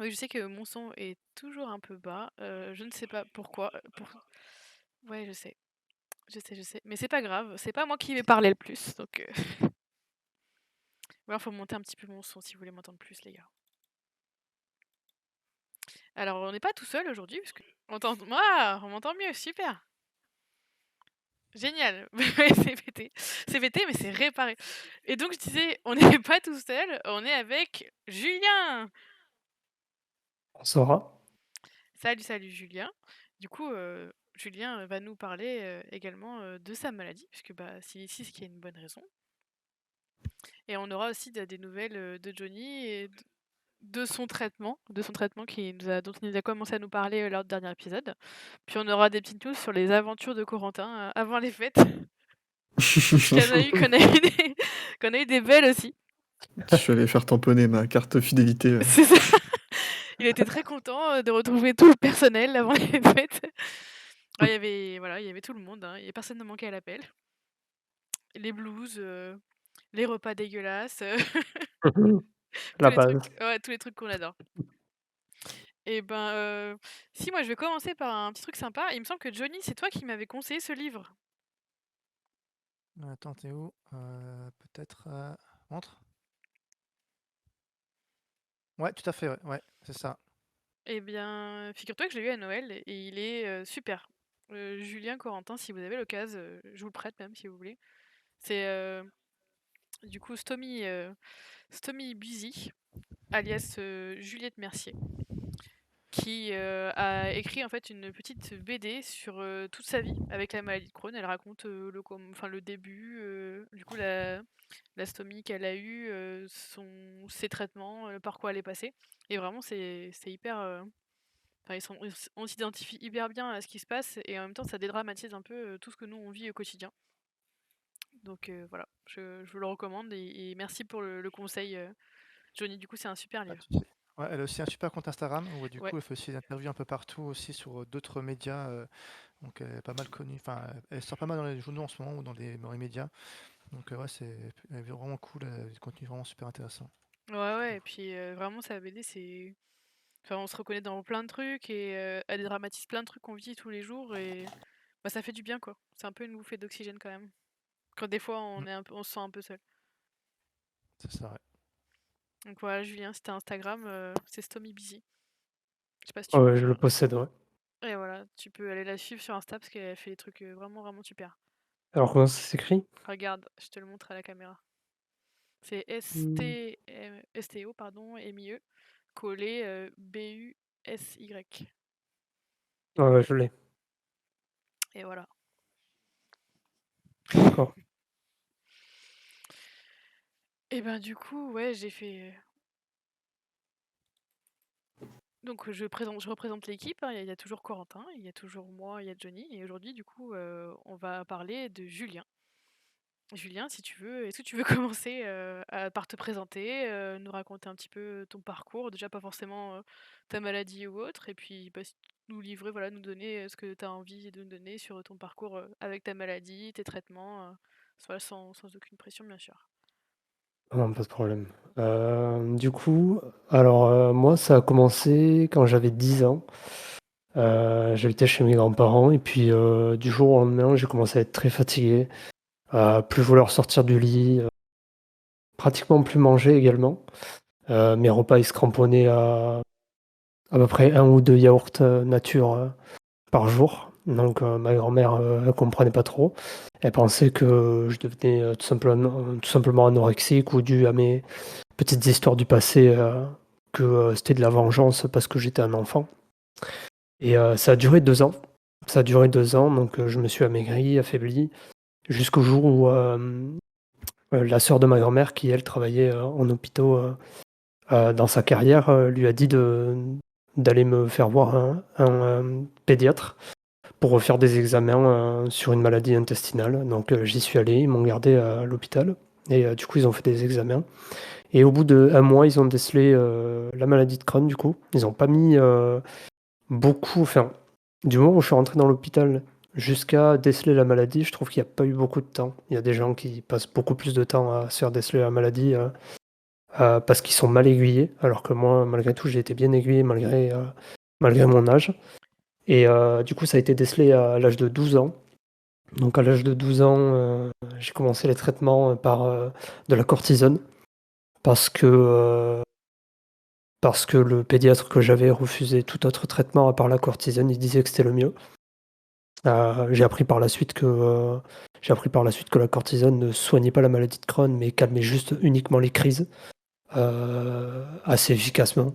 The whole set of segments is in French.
Oui, je sais que mon son est toujours un peu bas, je ne sais pas pourquoi, ouais, je sais, je sais, mais c'est pas grave, c'est pas moi qui vais parler le plus, donc ou alors faut monter un petit peu mon son si vous voulez m'entendre plus, les gars. Alors on n'est pas tout seul aujourd'hui puisque on m'entend mieux, super! Génial! Ouais, c'est pété, mais c'est réparé et donc je disais, on n'est pas tout seul, on est avec Julien! Sora? Salut, salut Julien. Du coup, Julien, va nous parler, également, de sa maladie puisque, bah, s'il est ici, c'est qu'il y a une bonne raison et on aura aussi des nouvelles, de Johnny et de son traitement dont il nous a commencé à nous parler, lors du dernier épisode. Puis on aura des petites news sur les aventures de Corentin, avant les fêtes. Qu'on a eu des belles aussi. Je suis allé faire tamponner ma carte fidélité, C'est ça. Il était très content, de retrouver tout le personnel avant les fêtes. Ah, il y avait voilà, il y avait tout le monde, hein, et personne ne manquait à l'appel. Les blues, les repas dégueulasses, tous La les trucs base. ouais, tous les trucs qu'on adore. Et ben, si moi je vais commencer par un petit truc sympa. Il me semble que Johnny, c'est toi qui m'avais conseillé ce livre. Attends, tu où? Peut-être, montre? Ouais, tout à fait, ouais, ouais, c'est ça. Eh bien, figure-toi que je l'ai eu à Noël et il est, super. Julien, Corentin, si vous avez l'occasion, je vous le prête même si vous voulez. C'est, du coup Stomy Buzy, alias, Juliette Mercier, qui, a écrit en fait une petite BD sur, toute sa vie avec la maladie de Crohn. Elle raconte, le début, du coup la stomie qu'elle a eue, ses traitements, par quoi elle est passée et vraiment c'est hyper, enfin on s'identifie hyper bien à ce qui se passe et en même temps ça dédramatise un peu, tout ce que nous on vit au quotidien. Donc voilà, je vous le recommande et merci pour le conseil, Johnny, du coup c'est un super Pas de livre. souci. Ouais, elle a aussi un super compte Instagram où, du Ouais. coup, elle fait aussi des interviews un peu partout aussi sur, d'autres médias, donc elle est pas mal connue. Enfin, elle sort pas mal dans les journaux en ce moment ou dans les médias. Donc, ouais, elle est vraiment cool, elle a du contenu vraiment super intéressant. Ouais, ouais et puis, vraiment sa BD c'est enfin on se reconnaît dans plein de trucs et elle dédramatise plein de trucs qu'on vit tous les jours et bah, ça fait du bien quoi. C'est un peu une bouffée d'oxygène quand même. Quand des fois Mmh, on se sent un peu seul. c'est ça, ouais. Donc voilà Julien, si tu Instagram, c'est Stomy Busy. Je sais pas si Ouais, tu ouais, je vois? le possède, ouais. Et voilà, tu peux aller la suivre sur Insta parce qu'elle fait des trucs, vraiment, vraiment super. Alors comment ça s'écrit? Regarde, je te le montre à la caméra. C'est Mmh. STO pardon, MIE, collé, BUSY Ouais, ouais, je l'ai. et voilà. D'accord. Et ben, du coup, ouais, j'ai fait, donc je représente l'équipe, hein. Il y a toujours Corentin, il y a toujours moi, il y a Johnny et aujourd'hui, du coup, on va parler de Julien. Julien, si tu veux, est-ce que tu veux commencer, par te présenter, nous raconter un petit peu ton parcours? Déjà pas forcément, ta maladie ou autre et puis, bah, nous livrer, voilà, nous donner, ce que tu as envie de nous donner sur ton parcours, avec ta maladie, tes traitements, voilà, sans aucune pression, bien sûr. Non, pas de problème. Du coup, alors, moi, ça a commencé quand j'avais 10 ans. J'habitais chez mes grands-parents et puis, du jour au lendemain, j'ai commencé à être très fatigué, à plus vouloir sortir du lit, pratiquement plus manger également. Mes repas, ils se cramponnaient à peu près un ou 2 yaourts, nature, par jour. Donc, ma grand-mère, elle comprenait pas trop. Elle pensait que je devenais, tout simplement anorexique ou dû à mes petites histoires du passé, que, c'était de la vengeance parce que j'étais un enfant et ça a duré 2 ans. Ça a duré 2 ans donc, je me suis amaigri, affaibli jusqu'au jour où, la sœur de ma grand-mère qui elle travaillait, en hôpitaux, dans sa carrière, lui a dit d'aller me faire voir un pédiatre pour refaire des examens, sur une maladie intestinale. Donc, j'y suis allé, ils m'ont gardé à l'hôpital et du coup, ils ont fait des examens et au bout d'1 mois, ils ont décelé, la maladie de Crohn du coup. Ils ont pas mis, beaucoup enfin, du moment où je suis rentré dans l'hôpital jusqu'à déceler la maladie, je trouve qu'il y a pas eu beaucoup de temps. Il y a des gens qui passent beaucoup plus de temps à se faire déceler la maladie, parce qu'ils sont mal aiguillés, alors que moi, malgré tout, j'ai été bien aiguillé malgré mon âge. Et du coup, ça a été décelé à l'âge de 12 ans. Donc à l'âge de 12 ans, j'ai commencé les traitements par de la cortisone parce que le pédiatre que j'avais refusé tout autre traitement à part la cortisone. Il disait que c'était le mieux. J'ai appris par la suite que la cortisone ne soignait pas la maladie de Crohn, mais calmait juste uniquement les crises assez efficacement,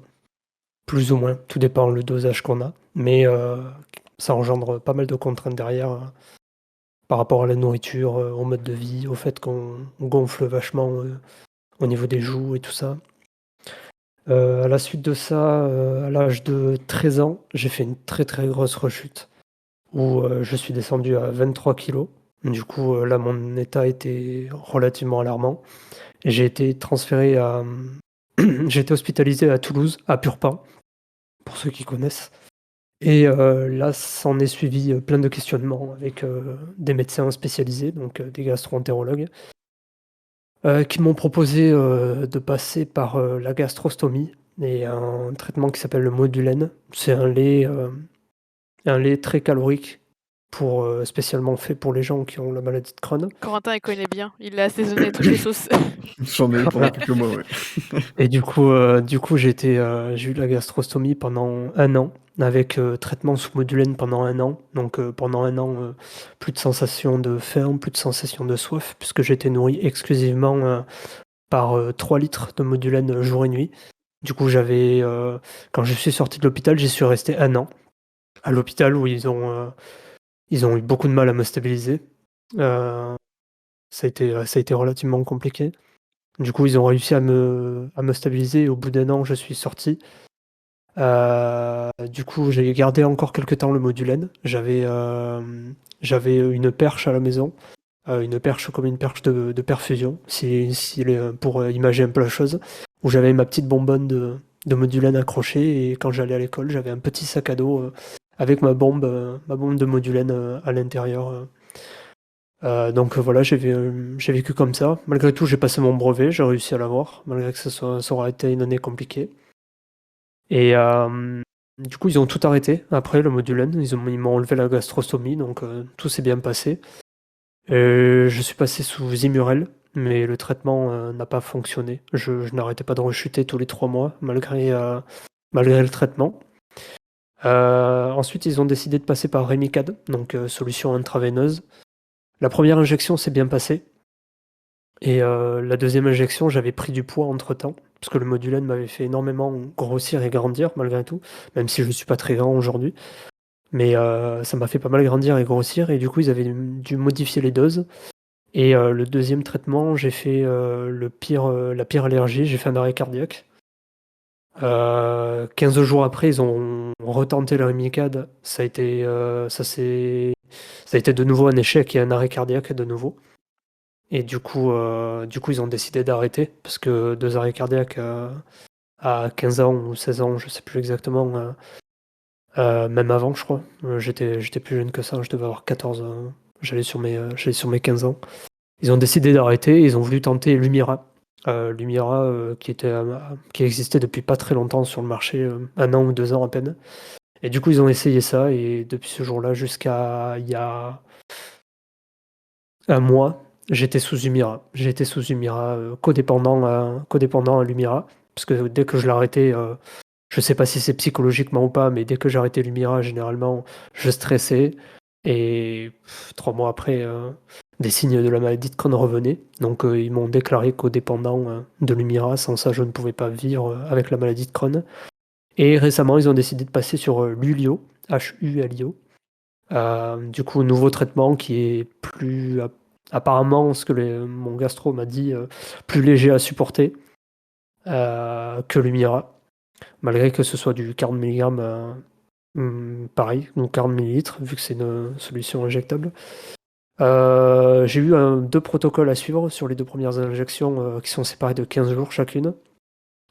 plus ou moins. Tout dépend le dosage qu'on a, mais ça engendre pas mal de contraintes derrière. Par rapport à la nourriture, au mode de vie, au fait qu'on gonfle vachement au niveau des joues et tout ça. À la suite de ça, à l'âge de 13 ans, j'ai fait une très très grosse rechute où je suis descendu à 23 kilos. Du coup, là, mon état était relativement alarmant. Et j'ai été transféré à. J'ai été hospitalisé à Toulouse, à Purpan, pour ceux qui connaissent. Et là, s'en est suivi plein de questionnements avec des médecins spécialisés, donc des gastro-entérologues, qui m'ont proposé de passer par la gastrostomie et un traitement qui s'appelle le Modulène. C'est un lait très calorique spécialement fait pour les gens qui ont la maladie de Crohn. Corentin, il connaît bien. Il l'a assaisonné à toutes les sauces. J'en ai eu pendant quelques mois, ouais. Et du coup, j'ai eu la gastrostomie pendant 1 an, avec traitement sous Modulène pendant 1 an. Donc pendant 1 an, plus de sensation de faim, plus de sensation de soif, puisque j'ai été nourri exclusivement par 3 litres de Modulène jour et nuit. Du coup, quand je suis sorti de l'hôpital, j'y suis resté 1 an. À l'hôpital où ils ont eu beaucoup de mal à me stabiliser. Ça a été relativement compliqué. Du coup, ils ont réussi à me stabiliser et au bout d'1 an, je suis sorti. Du coup, j'ai gardé encore quelques temps le Modulène. J'avais une perche à la maison, une perche comme une perche de perfusion, pour imager un peu la chose, où j'avais ma petite bonbonne de Modulène accrochée et quand j'allais à l'école, j'avais un petit sac à dos avec ma bombe de Modulène à l'intérieur. Donc voilà, j'ai vécu comme ça. Malgré tout, j'ai passé mon brevet, j'ai réussi à l'avoir, malgré que ça aura été une année compliquée. Et du coup, ils ont tout arrêté après le Modulène. Ils m'ont enlevé la gastrostomie, donc tout s'est bien passé. Je suis passé sous Zimurel, mais le traitement n'a pas fonctionné. Je n'arrêtais pas de rechuter tous les 3 mois, malgré le traitement. Ensuite, ils ont décidé de passer par Remicade, donc solution intraveineuse. La première injection s'est bien passée. Et la deuxième injection, j'avais pris du poids entre-temps, parce que le Modulène m'avait fait énormément grossir et grandir malgré tout, même si je ne suis pas très grand aujourd'hui. Mais ça m'a fait pas mal grandir et grossir, et du coup, ils avaient dû modifier les doses. Et le deuxième traitement, j'ai fait la pire allergie, j'ai fait un arrêt cardiaque. 15 jours après, ils ont retenté le Remicade. Ça a été de nouveau un échec et un arrêt cardiaque de nouveau. Et du coup, ils ont décidé d'arrêter parce que 2 arrêts cardiaques à 15 ans ou 16 ans, je sais plus exactement, même avant, je crois. J'étais plus jeune que ça, je devais avoir 14 ans. J'allais sur mes 15 ans. Ils ont décidé d'arrêter, ils ont voulu tenter Lumira. Lumira qui existait depuis pas très longtemps sur le marché, 1 an ou 2 ans à peine. Et du coup, ils ont essayé ça et depuis ce jour-là jusqu'à il y a 1 mois, j'étais sous Humira. J'étais sous Humira, codépendant à l'Humira. Parce que dès que je l'arrêtais, je sais pas si c'est psychologiquement ou pas, mais dès que j'arrêtais l'Humira, généralement, je stressais. Et 3 mois après, des signes de la maladie de Crohn revenaient. Donc ils m'ont déclaré codépendant de l'Humira. Sans ça, je ne pouvais pas vivre avec la maladie de Crohn. Et récemment, ils ont décidé de passer sur Lulio, HULIO. Du coup, nouveau traitement qui est plus, apparemment, ce que mon gastro m'a dit, plus léger à supporter que l'Humira, malgré que ce soit du 40 mg, pareil, donc 40 ml, vu que c'est une solution injectable. J'ai eu 2 protocoles à suivre sur les 2 premières injections qui sont séparées de 15 jours chacune,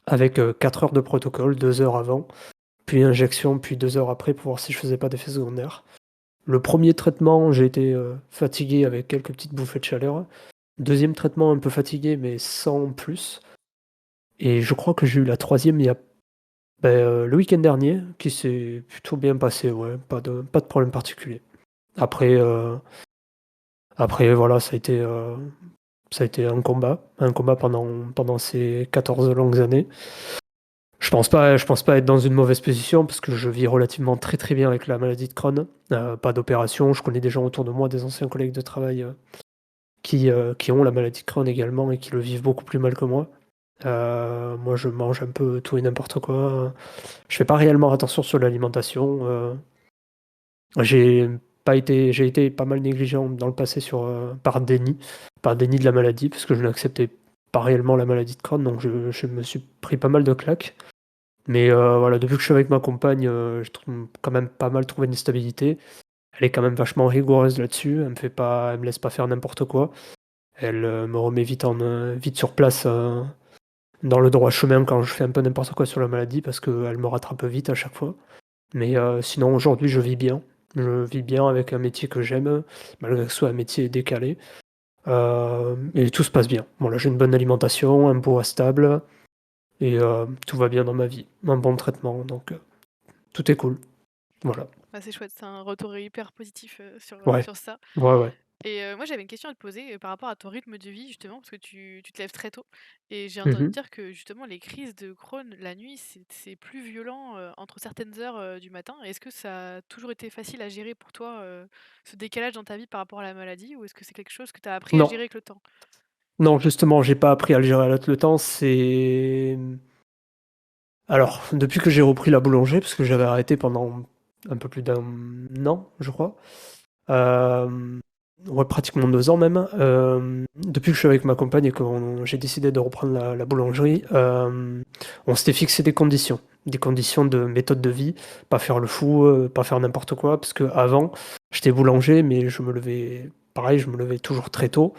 avec 4 heures de protocole, 2 heures avant, puis injection, puis 2 heures après pour voir si je faisais pas d'effets secondaires. Le premier traitement, j'ai été fatigué avec quelques petites bouffées de chaleur. Deuxième traitement, un peu fatigué, mais sans plus. Et je crois que j'ai eu la troisième le week-end dernier, qui s'est plutôt bien passé, ouais, pas de problème particulier. Après, voilà, ça a été un combat pendant ces 14 longues années. Je pense pas être dans une mauvaise position parce que je vis relativement très très bien avec la maladie de Crohn. Pas d'opération. Je connais des gens autour de moi, des anciens collègues de travail qui ont la maladie de Crohn également et qui le vivent beaucoup plus mal que moi. Moi, je mange un peu tout et n'importe quoi. Je fais pas réellement attention sur l'alimentation. J'ai été pas mal négligent dans le passé par déni de la maladie parce que je n'acceptais pas réellement la maladie de Crohn, donc je me suis pris pas mal de claques. Mais voilà, depuis que je suis avec ma compagne, je trouve quand même pas mal trouvé une stabilité. Elle est quand même vachement rigoureuse là-dessus. Elle me laisse pas faire n'importe quoi. Elle me remet vite sur place dans le droit chemin quand je fais un peu n'importe quoi sur la maladie parce qu'elle me rattrape vite à chaque fois. Mais sinon, aujourd'hui, je vis bien. Je vis bien avec un métier que j'aime, malgré que ce soit un métier décalé. Et tout se passe bien. Voilà, j'ai une bonne alimentation, un poids stable, et tout va bien dans ma vie. Un bon traitement, donc tout est cool. Voilà. Bah, c'est chouette, c'est un retour hyper positif Ouais. sur ça. Ouais. Et moi, j'avais une question à te poser par rapport à ton rythme de vie, justement, parce que tu te lèves très tôt. Et j'ai entendu Mhm. dire que justement, les crises de Crohn la nuit, c'est plus violent entre certaines heures du matin. Est-ce que ça a toujours été facile à gérer pour toi, ce décalage dans ta vie par rapport à la maladie, ou est-ce que c'est quelque chose que tu as appris à Non. gérer avec le temps? Non, justement, j'ai pas appris à le gérer avec le temps. Alors, depuis que j'ai repris la boulangerie, parce que j'avais arrêté pendant un peu plus d'un an, je crois. Ouais, pratiquement 2 ans même. Depuis que je suis avec ma compagne et que j'ai décidé de reprendre la boulangerie, on s'était fixé des conditions de méthode de vie, pas faire le fou, pas faire n'importe quoi, parce que avant, j'étais boulanger, mais je me levais toujours très tôt,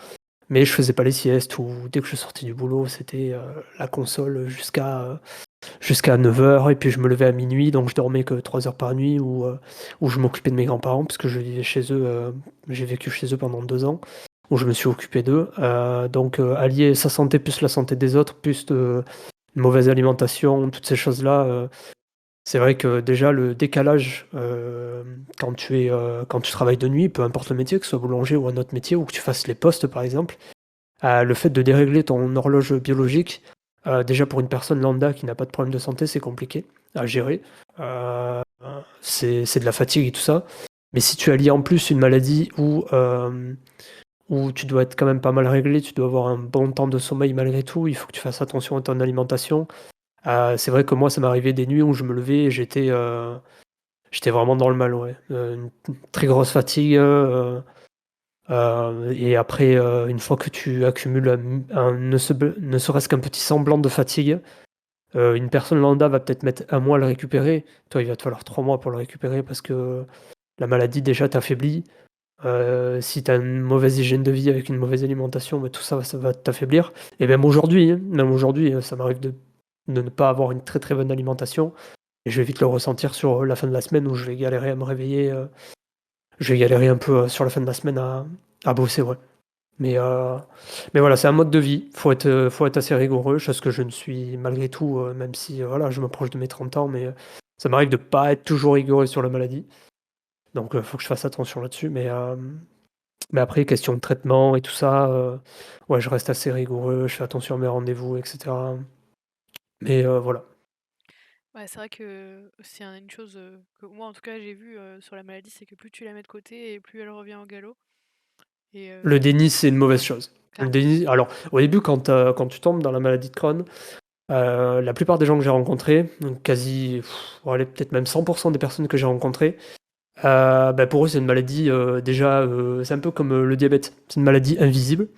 mais je faisais pas les siestes ou dès que je sortais du boulot, c'était la console jusqu'à 9 heures et puis je me levais à minuit, donc je dormais que 3 heures par nuit où je m'occupais de mes grands-parents parce que je vivais chez eux, j'ai vécu chez eux pendant 2 ans, où je me suis occupé d'eux. Donc allier sa santé plus la santé des autres, plus une mauvaise alimentation, toutes ces choses-là, c'est vrai que déjà le décalage quand tu travailles de nuit, peu importe le métier, que ce soit boulanger ou un autre métier, ou que tu fasses les postes par exemple, le fait de dérégler ton horloge biologique, déjà pour une personne lambda qui n'a pas de problème de santé, c'est compliqué à gérer. Euh, c'est de la fatigue et tout ça. Mais si tu allies en plus une maladie où tu dois être quand même pas mal réglé, tu dois avoir un bon temps de sommeil malgré tout, il faut que tu fasses attention à ton alimentation. C'est vrai que moi, ça m'arrivait des nuits où je me levais et j'étais vraiment dans le mal, ouais. Une très grosse fatigue. Et après, une fois que tu accumules ne serait-ce qu'un petit semblant de fatigue, une personne lambda va peut-être mettre 1 mois à le récupérer. Toi, il va te falloir 3 mois pour le récupérer parce que la maladie déjà t'affaiblit. Si tu as une mauvaise hygiène de vie avec une mauvaise alimentation, bah, tout ça, ça va t'affaiblir. Et même aujourd'hui, ça m'arrive de ne pas avoir une très très bonne alimentation. Et je vais vite le ressentir sur la fin de la semaine où je vais galérer à me réveiller. Je vais galérer un peu sur la fin de la semaine à bosser, ouais. Mais, euh, mais voilà, c'est un mode de vie. Faut être assez rigoureux, chose que je ne suis malgré tout, même si voilà, je m'approche de mes 30 ans, mais ça m'arrive de pas être toujours rigoureux sur la maladie. Donc faut que je fasse attention là-dessus. Mais après, question de traitement et tout ça, ouais, je reste assez rigoureux, je fais attention à mes rendez-vous, etc. Mais voilà. Ouais, c'est vrai que c'est une chose que moi, en tout cas, j'ai vue sur la maladie, c'est que plus tu la mets de côté et plus elle revient au galop. Et Le déni, c'est une mauvaise chose. Le clairement. déni, alors, au début, quand tu tombes dans la maladie de Crohn, la plupart des gens que j'ai rencontrés, donc allez, peut-être même 100% des personnes que j'ai rencontrées, bah, pour eux, c'est une maladie, déjà, c'est un peu comme le diabète. C'est une maladie invisible.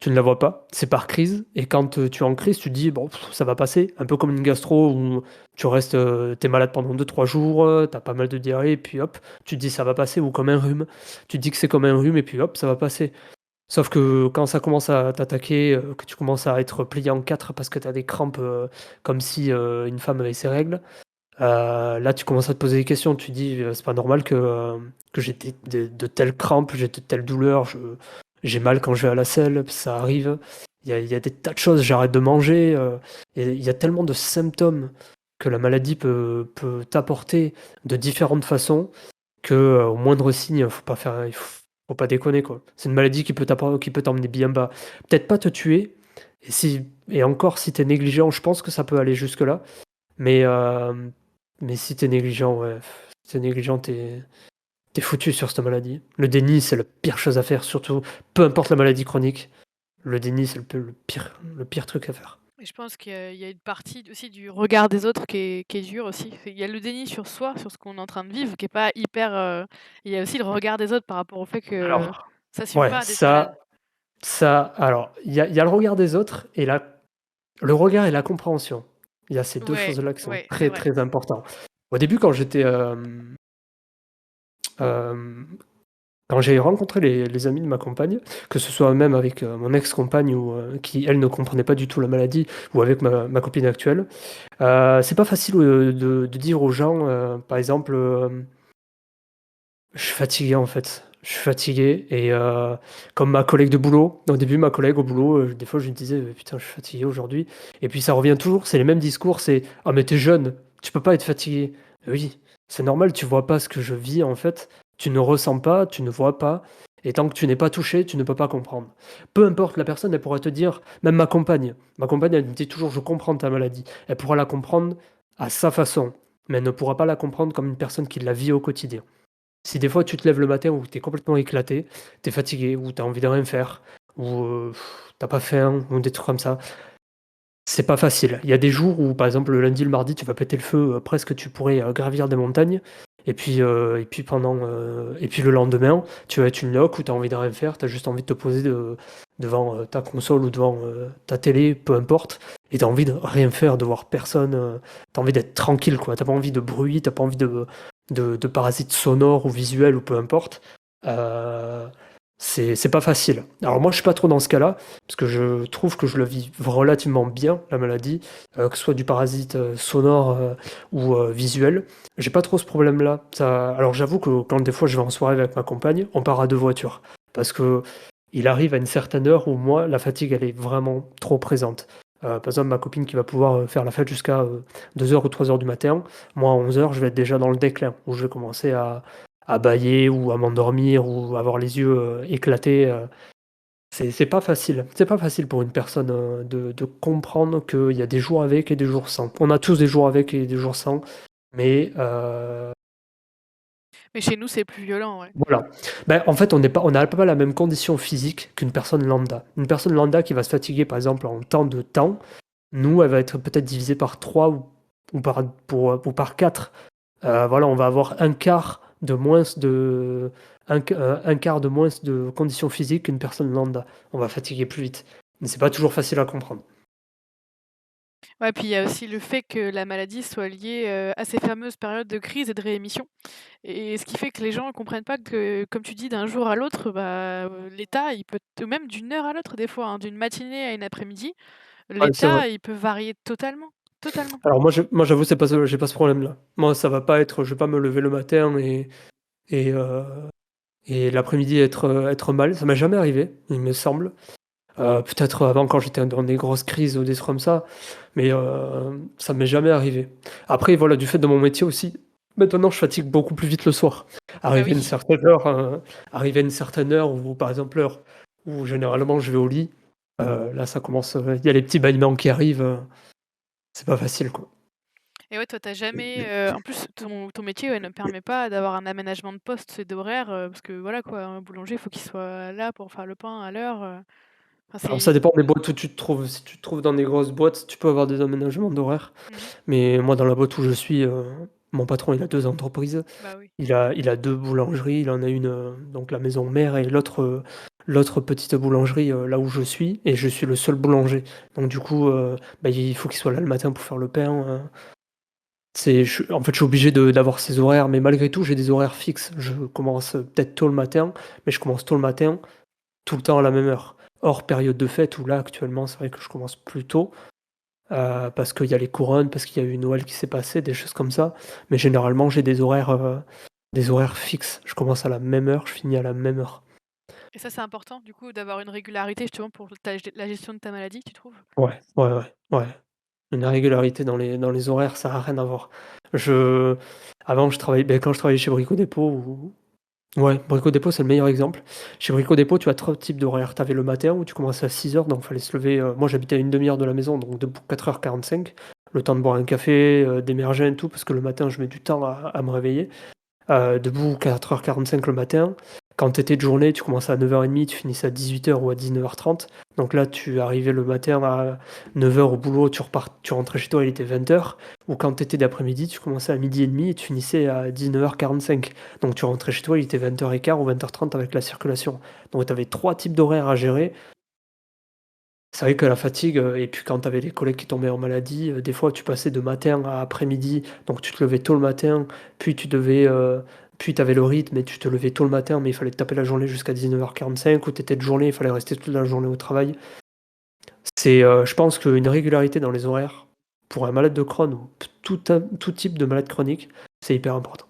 Tu ne la vois pas. C'est par crise. Et quand tu es en crise, tu te dis, bon, ça va passer. Un peu comme une gastro où t'es malade pendant 2 3 jours, t'as pas mal de diarrhée, et puis hop, tu te dis, ça va passer. Ou comme un rhume. Tu te dis que c'est comme un rhume, et puis hop, ça va passer. Sauf que quand ça commence à t'attaquer, que tu commences à être plié en quatre parce que tu as des crampes comme si une femme avait ses règles, là tu commences à te poser des questions. Tu te dis, c'est pas normal que j'ai de telles crampes, j'ai de telles douleurs, j'ai mal quand je vais à la selle, ça arrive. il y a des tas de choses, j'arrête de manger, et il y a tellement de symptômes que la maladie peut t'apporter de différentes façons que au moindre signe, faut pas déconner, quoi. C'est une maladie qui peut t'emmener bien bas. Peut-être pas te tuer, et encore si tu es négligent, je pense que ça peut aller jusque-là. Mais, si tu es négligent, ouais, si tu es négligent, tu es foutu sur cette maladie. Le déni, c'est la pire chose à faire, surtout peu importe la maladie chronique. Le déni, c'est le pire truc à faire. Et je pense qu'il y a une partie aussi du regard des autres qui est dure aussi. Il y a le déni sur soi, sur ce qu'on est en train de vivre, qui est pas hyper. Il y a aussi le regard des autres par rapport au fait que Alors, s'assume ouais, pas d'être malade. alors, il y a le regard des autres et le regard et la compréhension. Il y a ces deux Ouais, choses-là qui sont ouais, c'est très, vrai. très importants. Au début, quand j'ai rencontré les amis de ma compagne, que ce soit même avec mon ex-compagne ou qui, elle, ne comprenait pas du tout la maladie, ou avec ma copine actuelle, c'est pas facile de dire aux gens, par exemple, je suis fatigué en fait. Je suis fatigué et comme ma collègue de boulot, au début ma collègue au boulot, des fois je lui disais: «Putain, je suis fatigué aujourd'hui», et puis ça revient toujours, c'est les mêmes discours, c'est: «Ah mais t'es jeune, tu peux pas être fatigué». Oui, c'est normal, tu vois pas ce que je vis en fait, tu ne ressens pas, tu ne vois pas, et tant que tu n'es pas touché, tu ne peux pas comprendre. Peu importe la personne, elle pourra te dire, même ma compagne elle me dit toujours: «Je comprends ta maladie». Elle pourra la comprendre à sa façon, mais elle ne pourra pas la comprendre comme une personne qui la vit au quotidien. Si des fois tu te lèves le matin où tu es complètement éclaté, tu es fatigué, ou tu as envie de rien faire, ou tu pas faim, ou des trucs comme ça, c'est pas facile. Il y a des jours où, par exemple, le lundi, le mardi, tu vas péter le feu, presque tu pourrais, gravir des montagnes, et puis le lendemain, tu vas être une loque où tu as envie de rien faire, tu as juste envie de te poser devant, ta console ou devant, ta télé, peu importe, et tu as envie de rien faire, de voir personne, tu as envie d'être tranquille, quoi. Tu pas envie de bruit, tu pas envie de parasites sonores ou visuels ou peu importe. Heu, c'est pas facile. Alors moi, je suis pas trop dans ce cas-là, parce que je trouve que je le vis relativement bien, la maladie, que ce soit du parasite, sonore, ou visuel. J'ai pas trop ce problème-là. Alors j'avoue que quand des fois je vais en soirée avec ma compagne, on part à 2 voitures. Parce que il arrive à une certaine heure où moi, la fatigue, elle est vraiment trop présente. Par exemple, ma copine qui va pouvoir, faire la fête jusqu'à, 2 heures ou 3 heures du matin, moi à 11 heures, je vais être déjà dans le déclin, où je vais commencer à bâiller ou à m'endormir ou avoir les yeux, éclatés. C'est pas facile. C'est pas facile pour une personne, de comprendre qu'il y a des jours avec et des jours sans. On a tous des jours avec et des jours sans, mais Mais chez nous, c'est plus violent, ouais. voilà. En fait, on n'a pas la même condition physique qu'une personne lambda. Une personne lambda qui va se fatiguer, par exemple, en temps de temps, nous, elle va être peut-être divisée par 3 ou par 4. Voilà, on va avoir un quart de moins de conditions physiques qu'une personne lambda. On va fatiguer plus vite. Mais c'est pas toujours facile à comprendre. Ouais, puis il y a aussi le fait que la maladie soit liée, à ces fameuses périodes de crise et de réémission, et ce qui fait que les gens ne comprennent pas que, comme tu dis, d'un jour à l'autre, bah, l'état, il peut ou même d'une heure à l'autre des fois, hein, d'une matinée à une après-midi, Ouais, c'est vrai. l'état, il peut varier totalement, totalement. Alors moi j'avoue, j'ai pas ce problème-là. Moi, ça va pas être, je vais pas me lever le matin et heu et l'après-midi être mal. Ça m'est jamais arrivé, il me semble. Peut-être avant quand j'étais dans des grosses crises ou des trucs comme ça, mais ça m'est jamais arrivé. Après voilà, du fait de mon métier aussi, maintenant je fatigue beaucoup plus vite le soir. Bah Arrivé à une oui. certaine heure, arrivé à une certaine heure où, par exemple, l'heure où généralement je vais au lit, là ça commence, il y a les petits bâillements qui arrivent, c'est pas facile, quoi. Et ouais, toi, tu jamais, en plus, ton métier, ouais, ne permet pas d'avoir un aménagement de poste et d'horaire, parce que voilà quoi, un boulanger, il faut qu'il soit là pour faire le pain à l'heure, enfin Alors ça c'est dépend des boîtes où tu te trouves. Si tu te trouves dans des grosses boîtes, tu peux avoir des aménagements d'horaires, mmh mais moi dans la boîte où je suis, mon patron il a 2 entreprises. bah oui. Il a 2 boulangeries, il en a une, donc la maison mère, et l'autre petite boulangerie, là où je suis, et je suis le seul boulanger. Donc du coup, il faut qu'il soit là le matin pour faire le pain, en fait, je suis obligé d'avoir ces horaires, mais malgré tout, j'ai des horaires fixes. Je commence, peut-être tôt le matin, mais je commence tôt le matin, tout le temps à la même heure. Hors période de fête où là, actuellement, c'est vrai que je commence plus tôt, parce qu'il y a les couronnes, parce qu'il y a eu Noël qui s'est passé, des choses comme ça. Mais généralement, j'ai des horaires fixes. Je commence à la même heure, je finis à la même heure. Et ça, c'est important, du coup, d'avoir une régularité justement pour la gestion de ta maladie, tu trouves? Ouais, ouais, ouais, ouais. Une irrégularité dans les horaires, ça a rien à voir. Je Avant, je travaillais quand je travaillais chez Brico Dépôt ou ouais, Brico Dépôt, c'est le meilleur exemple. Chez Brico Dépôt, tu as 3 types d'horaires. Tu avais le matin où tu commençais à 6 heures, donc fallait se lever, moi j'habitais à une demi heure de la maison, donc debout 4h45, le temps de boire un café, d'émerger et tout, parce que le matin, je mets du temps à me réveiller. Debout 4h45 le matin. Quand tu étais de journée, tu commençais à 9h30, tu finissais à 18h ou à 19h30. Donc là, tu arrivais le matin à 9h au boulot, tu rentrais chez toi, il était 20h. Ou quand tu étais d'après-midi, tu commençais à 12h30 et tu finissais à 19h45. Donc tu rentrais chez toi, il était 20h15 ou 20h30 avec la circulation. Donc tu avais 3 types d'horaires à gérer. C'est vrai que la fatigue, et puis quand tu avais les collègues qui tombaient en maladie, des fois tu passais de matin à après-midi, donc tu te levais tôt le matin, puis puis tu avais le rythme et tu te levais tôt le matin, mais il fallait te taper la journée jusqu'à 19h45 ou tu étais de journée, il fallait rester toute la journée au travail. Je pense qu'une régularité dans les horaires, pour un malade de Crohn ou tout type de malade chronique, c'est hyper important.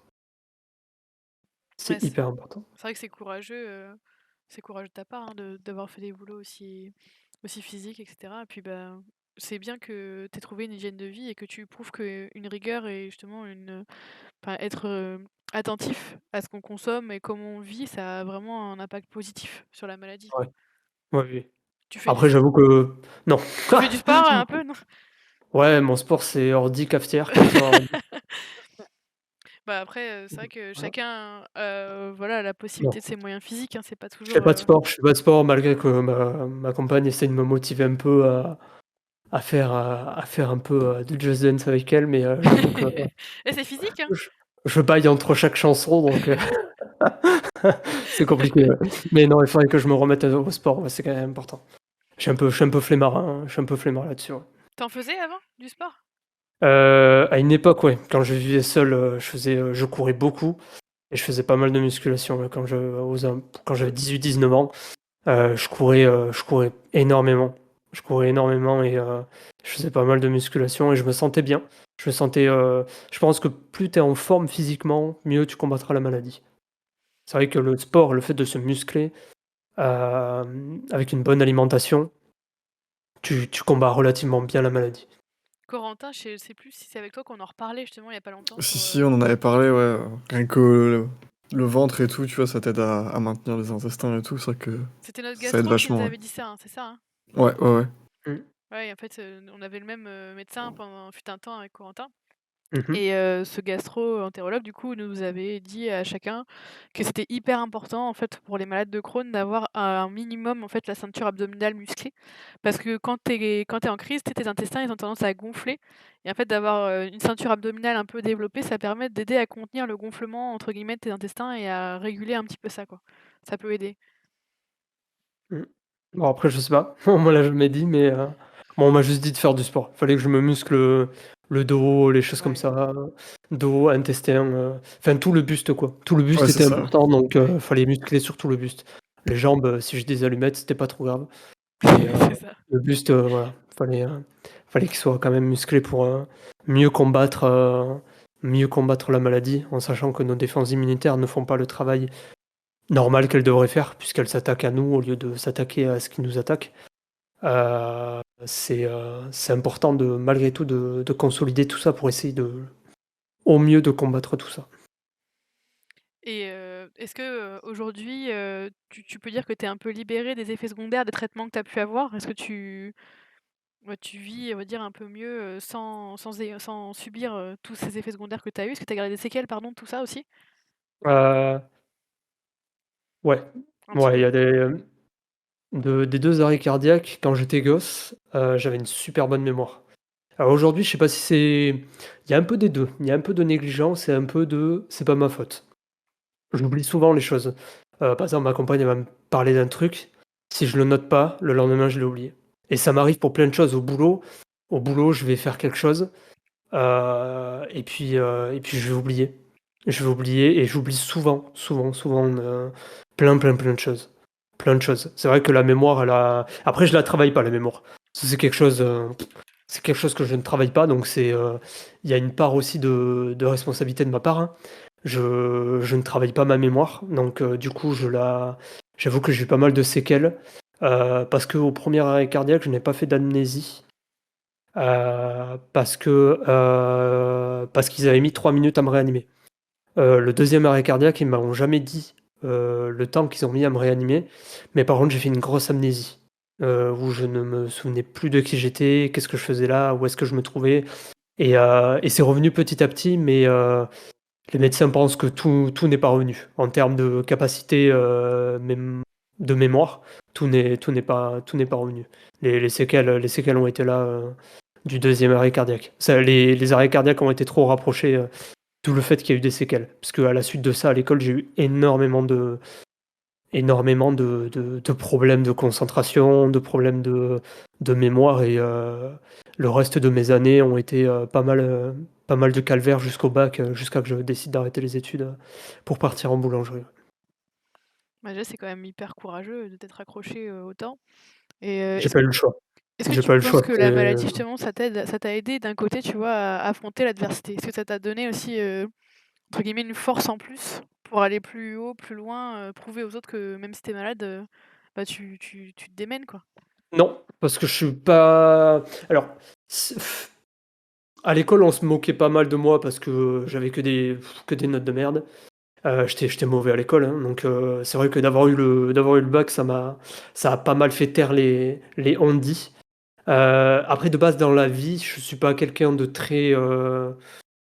Ouais, C'est hyper important. c'est vrai que c'est courageux de ta part, hein, d'avoir fait des boulots aussi physiques, et cetera. Et puis, bah, c'est bien que tu aies trouvé une hygiène de vie et que tu prouves qu'une rigueur et justement enfin, être, attentif à ce qu'on consomme et comment on vit, ça a vraiment un impact positif sur la maladie, Ouais, quoi. ouais, oui. Tu fais du Après s j'avoue que non. tu fais du sport, un peu, non? Ouais, mon sport, c'est ordi, cafetière, cafetière, ordi. Bah, après, c'est vrai que Voilà. chacun, voilà, a la possibilité Non. de ses moyens physiques, hein, c'est pas Je fais toujours, pas de sport, je fais pas de sport malgré que ma compagne essaie de me motiver un peu à faire un peu, du Just Dance avec elle, mais j'avoue que et c'est physique, hein? je je bâille entre chaque chanson donc c'est compliqué, ouais. Mais non, il faudrait que je me remette au sport, ouais, c'est quand même important. Je suis un peu flemmard, hein, je suis un peu flemmard là-dessus, ouais. Tu en faisais avant, du sport? À une époque, ouais, quand je vivais seul, je courais beaucoup et je faisais pas mal de musculation, ouais, quand j'avais 18-19 ans. Je courais énormément. Je courais énormément et je faisais pas mal de musculation et je me sentais bien. Je me sentais, je pense que plus tu es en forme physiquement, mieux tu combattras la maladie. C'est vrai que le sport, le fait de se muscler, avec une bonne alimentation, tu combats relativement bien la maladie. Corentin, je sais plus si c'est avec toi qu'on en reparlait justement il y a pas longtemps Si, sur, si, on en avait parlé, ouais. Rien que le ventre et tout, tu vois, ça t'aide à maintenir les intestins et tout, c'est vrai que c'était notre ça aide gastro qui nous vachement, ouais. avait dit ça, hein, c'est ça, hein? Ouais, ouais, ouais. Mmh. Ouais, et en fait, on avait le même, médecin pendant fut un temps avec Corentin. Mmh mh. Et ce gastro-entérologue, du coup, nous avait dit à chacun que c'était hyper important, en fait, pour les malades de Crohn d'avoir un minimum, en fait, la ceinture abdominale musclée. Parce que quand tu es en crise, tes intestins, ils ont tendance à gonfler et en fait, d'avoir, une ceinture abdominale un peu développée, ça permet d'aider à contenir le «gonflement» entre guillemets de tes intestins et à réguler un petit peu ça, quoi. Ça peut aider. Mmh. Bon après je sais pas, on me l'a jamais dit mais bon on m'a juste dit de faire du sport. Fallait que je me muscle, le dos, les choses comme Ouais. ça, dos, intestin, enfin tout le buste quoi. Tout le Ouais, buste c'est était ça. important donc Ouais. fallait muscler surtout le buste. Les jambes, si j'ai des allumettes, c'était pas trop grave mais C'est ça. le buste, voilà, fallait qu'il soit quand même musclé pour, mieux combattre, mieux combattre la maladie en sachant que nos défenses immunitaires ne font pas le travail normal qu'elles devraient faire puisqu'elles s'attaquent à nous au lieu de s'attaquer à ce qui nous attaque. C'est important de malgré tout de consolider tout ça pour essayer au mieux de combattre tout ça. Et est-ce que, aujourd'hui, tu peux dire que tu es un peu libéré des effets secondaires des traitements que tu as pu avoir? Est-ce que tu vis, on va dire, un peu mieux, sans subir, tous ces effets secondaires que tu as eus? Est-ce que tu as gardé des séquelles, pardon, de tout ça aussi? Heu, ouais, Un petit ouais, il y peu? a des 2 arrêts cardiaques quand j'étais gosse, j'avais une super bonne mémoire. Alors aujourd'hui, je sais pas si c'est il y a un peu des 2. Il y a un peu de négligence et un peu de: «C'est pas ma faute». J'oublie souvent les choses. Par exemple, ma compagne, elle va me parler d'un truc, si je le note pas, le lendemain, je l'ai oublié et ça m'arrive pour plein de choses au boulot. Au boulot, je vais faire quelque chose, et puis je vais oublier. Je vais oublier et j'oublie souvent, souvent, souvent, plein de choses. Plein de choses. C'est vrai que la mémoire, elle a après je la travaille pas la mémoire. Ça c'est quelque chose que je ne travaille pas donc il y a une part aussi de responsabilité de ma part, hein. Je ne travaille pas ma mémoire donc du coup J'avoue que j'ai eu pas mal de séquelles, parce qu'au premier arrêt cardiaque, je n'ai pas fait d'amnésie, parce qu'ils avaient mis 3 minutes à me réanimer. Le deuxième arrêt cardiaque, ils m'ont jamais dit, le temps qu'ils ont mis à me réanimer, mais par contre, j'ai fait une grosse amnésie, où je ne me souvenais plus de qui j'étais, qu'est-ce que je faisais là, où est-ce que je me trouvais et c'est revenu petit à petit, mais les médecins pensent que tout n'est pas revenu. En termes de capacité, de mémoire, tout n'est pas revenu. Les séquelles ont été là, du deuxième arrêt cardiaque. Ça, les arrêts cardiaques ont été trop rapprochés, d'où le fait qu'il y a eu des séquelles. Parce qu'à la suite de ça, à l'école, j'ai eu énormément de problèmes de concentration, de problèmes de mémoire et le reste de mes années ont été pas mal de calvaire jusqu'au bac, jusqu'à que je décide d'arrêter les études pour partir en boulangerie. Bah, déjà, c'est quand même hyper courageux de t'être accroché autant. Et J'ai est-ce pas eu le choix. est-ce que J'ai tu pas eu le penses choix. que la maladie, justement, ça t'a aidé d'un côté, tu vois, à affronter l'adversité? Est-ce que ça t'a donné aussi, entre guillemets, une force en plus pour aller plus haut, plus loin, prouver aux autres que même si t'es malade, bah, tu te démènes, quoi? Non, parce que je suis pas. Alors, c'est- à l'école, on se moquait pas mal de moi parce que j'avais que des notes de merde. J'étais mauvais à l'école, hein, donc c'est vrai que d'avoir eu le bac, ça a pas mal fait taire les on-dit. Après de base dans la vie, je suis pas quelqu'un de très,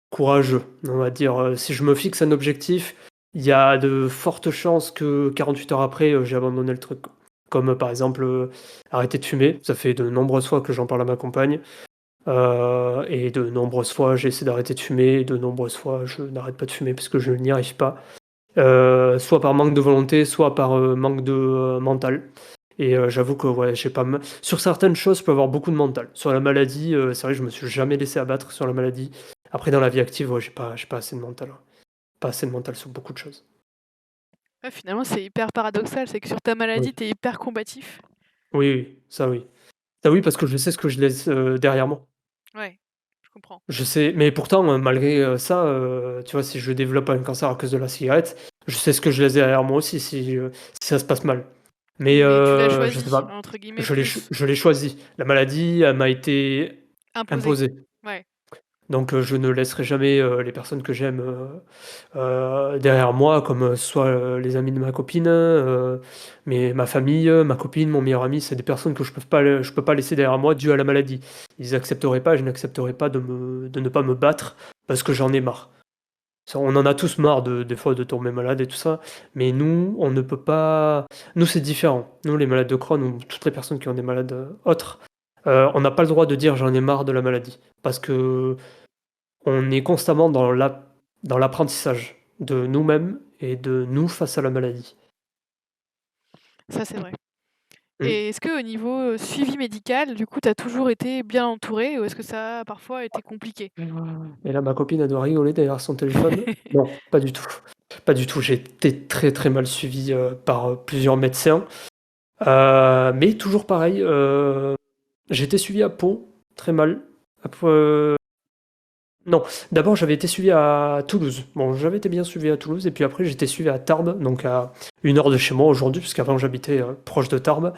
courageux, on va dire, si je me fixe un objectif, il y a de fortes chances que 48 heures après, j'ai abandonné le truc, quoi. Comme, par exemple, arrêter de fumer. Ça fait de nombreuses fois que j'en parle à ma compagne, et de nombreuses fois, j'ai essayé d'arrêter de fumer et de nombreuses fois, je n'arrête pas de fumer parce que je n'y arrive pas. Soit par manque de volonté, soit par, manque de, mental et j'avoue que ouais, j'ai pas mal sur certaines choses, je peux avoir beaucoup de mental. Sur la maladie, c'est vrai que je me suis jamais laissé abattre sur la maladie. Après dans la vie active, ouais, j'ai pas assez de mental, hein. Pas assez de mental sur beaucoup de choses. Ouais, finalement, c'est hyper paradoxal, c'est que sur ta maladie, Oui. tu es hyper combatif. Oui, oui, ça oui. Ça oui, parce que je sais ce que je laisse, derrière moi. Ouais, je comprends. Je sais mais pourtant, malgré, ça, tu vois, si je développe un cancer à cause de la cigarette, je sais ce que je laisse derrière moi aussi si ça se passe mal. Mais Oui, mais tu l'as je sais choisi, pas, entre guillemets, je l'ai ch plus. je l'ai choisi. La maladie, elle m'a été Imposé. imposée. Ouais. Donc je ne laisserai jamais, les personnes que j'aime, derrière moi, comme, soit, les amis de ma copine, ma famille, ma copine, mon meilleur ami, c'est des personnes que je peux pas laisser derrière moi dû à la maladie. Ils accepteraient pas, je n'accepterai pas de ne pas me battre parce que j'en ai marre. Ça, on en a tous marre des fois de tomber malade et tout ça, mais nous, on ne peut pas nous, c'est différent. Nous, les malades de Crohn ou toutes les personnes qui ont des malades, autres, on n'a pas le droit de dire: «J'en ai marre de la maladie» parce que on est constamment dans l'apprentissage de nous-mêmes et de nous face à la maladie. Ça, c'est vrai. Mmh. Et est-ce qu'au niveau, suivi médical, du coup, tu as toujours été bien entouré ou est-ce que ça a parfois été compliqué? Et là, ma copine, elle doit rigoler derrière son téléphone. Non, pas du tout. Pas du tout. J'ai été très, très mal suivi, par, plusieurs médecins, mais toujours pareil, j'ai été suivi à Pau, très mal. Non, d'abord j'avais été suivi à Toulouse. Bon, j'avais été bien suivi à Toulouse et puis après j'étais suivi à Tarbes, donc à 1 heure de chez moi aujourd'hui, puisqu'avant j'habitais, proche de Tarbes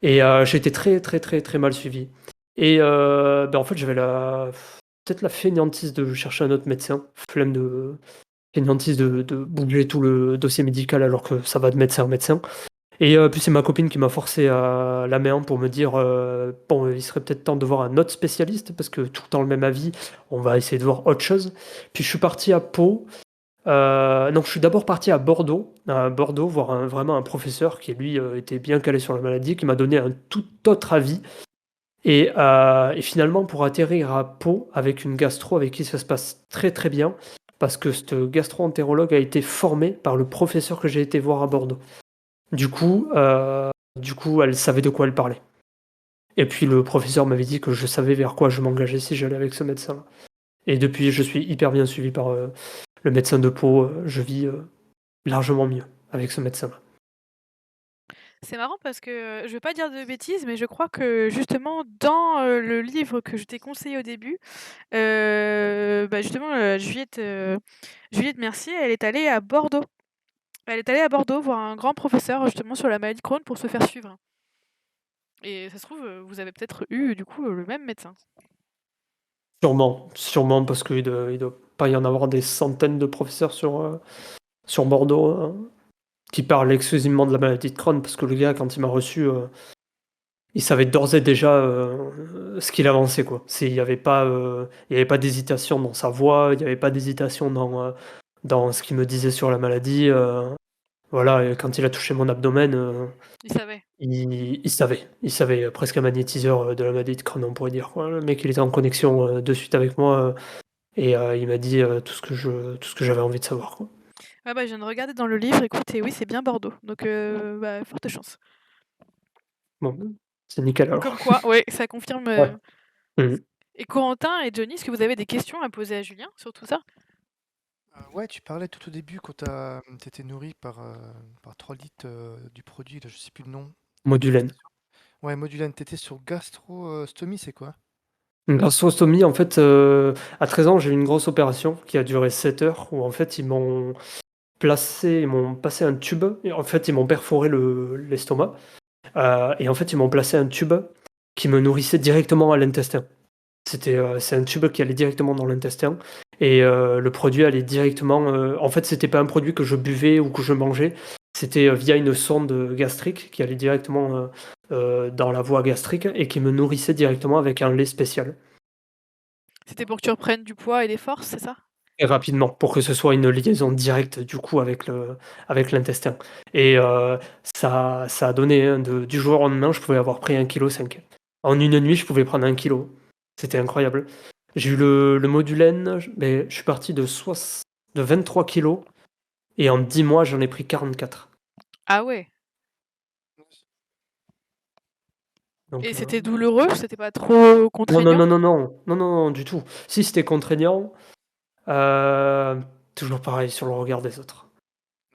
et j'ai été très, très, très, très mal suivi et en fait j'avais peut-être la fainéantise de chercher un autre médecin, flemme de fainéantise de bouger tout le dossier médical alors que ça va de médecin en médecin. Et puis c'est ma copine qui m'a forcé à la main pour me dire, «Bon, il serait peut-être temps de voir un autre spécialiste parce que tout le temps le même avis, on va essayer de voir autre chose». Puis je suis parti à Pau, non, je suis d'abord parti à Bordeaux voir vraiment un professeur qui lui, était bien calé sur la maladie, qui m'a donné un tout autre avis et finalement pour atterrir à Pau avec une gastro avec qui ça se passe très, très bien parce que cette gastro-entérologue a été formée par le professeur que j'ai été voir à Bordeaux. Du coup, elle savait de quoi elle parlait. Et puis le professeur m'avait dit que je savais vers quoi je m'engageais si j'allais avec ce médecin-là. Et depuis, je suis hyper bien suivi par, le médecin de Pau, je vis, largement mieux avec ce médecin-là. C'est marrant parce que, je veux pas dire de bêtises, mais je crois que justement dans, le livre que je t'ai conseillé au début, bah, justement, Juliette Mercier, elle est allée à Bordeaux Elle est allée à Bordeaux voir un grand professeur justement sur la maladie de Crohn pour se faire suivre. Et ça se trouve, vous avez peut-être eu du coup le même médecin. Sûrement parce qu'il doit pas y en avoir des centaines de professeurs sur Bordeaux qui parlent exclusivement de la maladie de Crohn, parce que le gars, quand il m'a reçu, il savait d'ores et déjà ce qu'il avançait, quoi. Il n'y avait pas d'hésitation dans sa voix, il n'y avait pas d'hésitation dans ce qu'il me disait sur la maladie. Voilà, et quand il a touché mon abdomen, Il savait. il savait presque un magnétiseur de la maladie de Crohn, on pourrait dire, quoi. Le mec, il était en connexion de suite avec moi et il m'a dit tout ce que j'avais envie de savoir, quoi. Ah bah, je viens de regarder dans le livre, écoute, et oui, c'est bien Bordeaux. Donc, bah, forte chance. Bon, c'est nickel Comme alors. quoi, ouais, ça confirme. Ouais. Mhm. Et Corentin et Johnny, est-ce que vous avez des questions à poser à Julien sur tout ça? Ouais, tu parlais tout au début quand t'étais nourri par 3 litres du produit, là, je sais plus le nom. Modulène. Ouais, Modulène, t'étais sur gastrostomie, c'est quoi? Une gastrostomie, en fait, à 13 ans, j'ai eu une grosse opération qui a duré 7 heures, où en fait, ils m'ont passé un tube, et en fait, ils m'ont perforé l'estomac, et en fait, ils m'ont placé un tube qui me nourrissait directement à l'intestin. C'est un tube qui allait directement dans l'intestin, et le produit allait directement. En fait, c'était pas un produit que je buvais ou que je mangeais, c'était via une sonde gastrique qui allait directement dans la voie gastrique et qui me nourrissait directement avec un lait spécial. C'était pour que tu reprennes du poids et des forces, c'est ça? Et rapidement, pour que ce soit une liaison directe du coup avec l'intestin. Et ça a donné, hein, du jour au lendemain, je pouvais avoir pris 1,5 kg. En une nuit, je pouvais prendre 1 kg. C'était incroyable. J'ai eu le Modulène, mais je suis parti de 23 kilos et en 10 mois, j'en ai pris 44. Ah ouais. Donc, Et c'était douloureux? C'était pas trop non, contraignant? non, du tout. Si c'était contraignant, euh, toujours pareil sur le regard des autres.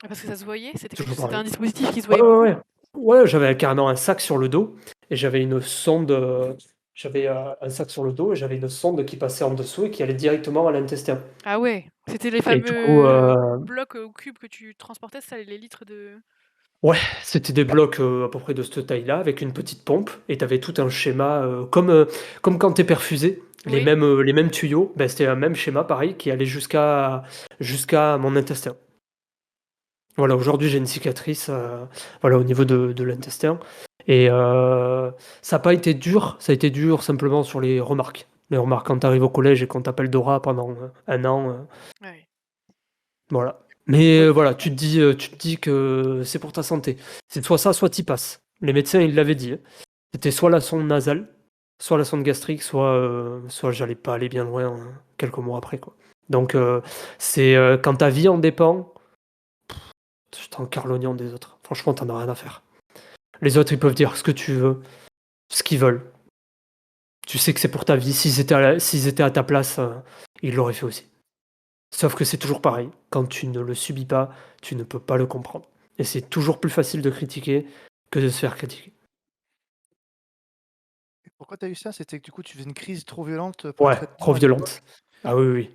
Ah, parce que ça se voyait? Toujours C'était un pareil. dispositif qui se Ouais, voyait ouais, beaucoup? ouais. Ouais, j'avais carrément un sac sur le dos et j'avais une sonde. J'avais un sac sur le dos et j'avais une sonde qui passait en dessous et qui allait directement à l'intestin. Ah ouais. C'était les Et du coup, fameux blocs ou cubes que tu transportais, ça, les litres de. ouais, c'était des blocs à peu près de cette taille-là avec une petite pompe et tu avais tout un schéma comme quand tu es perfusé. Oui. Les mêmes tuyaux, ben, c'était un même schéma pareil qui allait jusqu'à mon intestin. Voilà, aujourd'hui j'ai une cicatrice voilà, au niveau de l'intestin. Et ça n'a pas été dur, ça a été dur simplement sur les remarques. Les remarques quand tu arrives au collège et qu'on t'appelle Dora pendant un an, Ouais. voilà. Mais Ouais, voilà, tu te dis que c'est pour ta santé. C'est soit ça, soit t'y passes. Les médecins, ils l'avaient dit, hein. C'était soit la sonde nasale, soit la sonde gastrique, soit j'allais pas aller bien loin quelques mois après, quoi. Donc c'est quand ta vie en dépend, tu t'en l'oignon des autres. Franchement, t'en as rien à faire. Les autres, ils peuvent dire ce que tu veux, ce qu'ils veulent. Tu sais que c'est pour ta vie. S'ils étaient à ta place, ils l'auraient fait aussi. Sauf que c'est toujours pareil. Quand tu ne le subis pas, tu ne peux pas le comprendre. Et c'est toujours plus facile de critiquer que de se faire critiquer. pourquoi t'as eu ça? C'était que du coup, tu faisais une crise trop violente pour le Ouais, trop traitement à violente. l'époque? Ah oui, oui.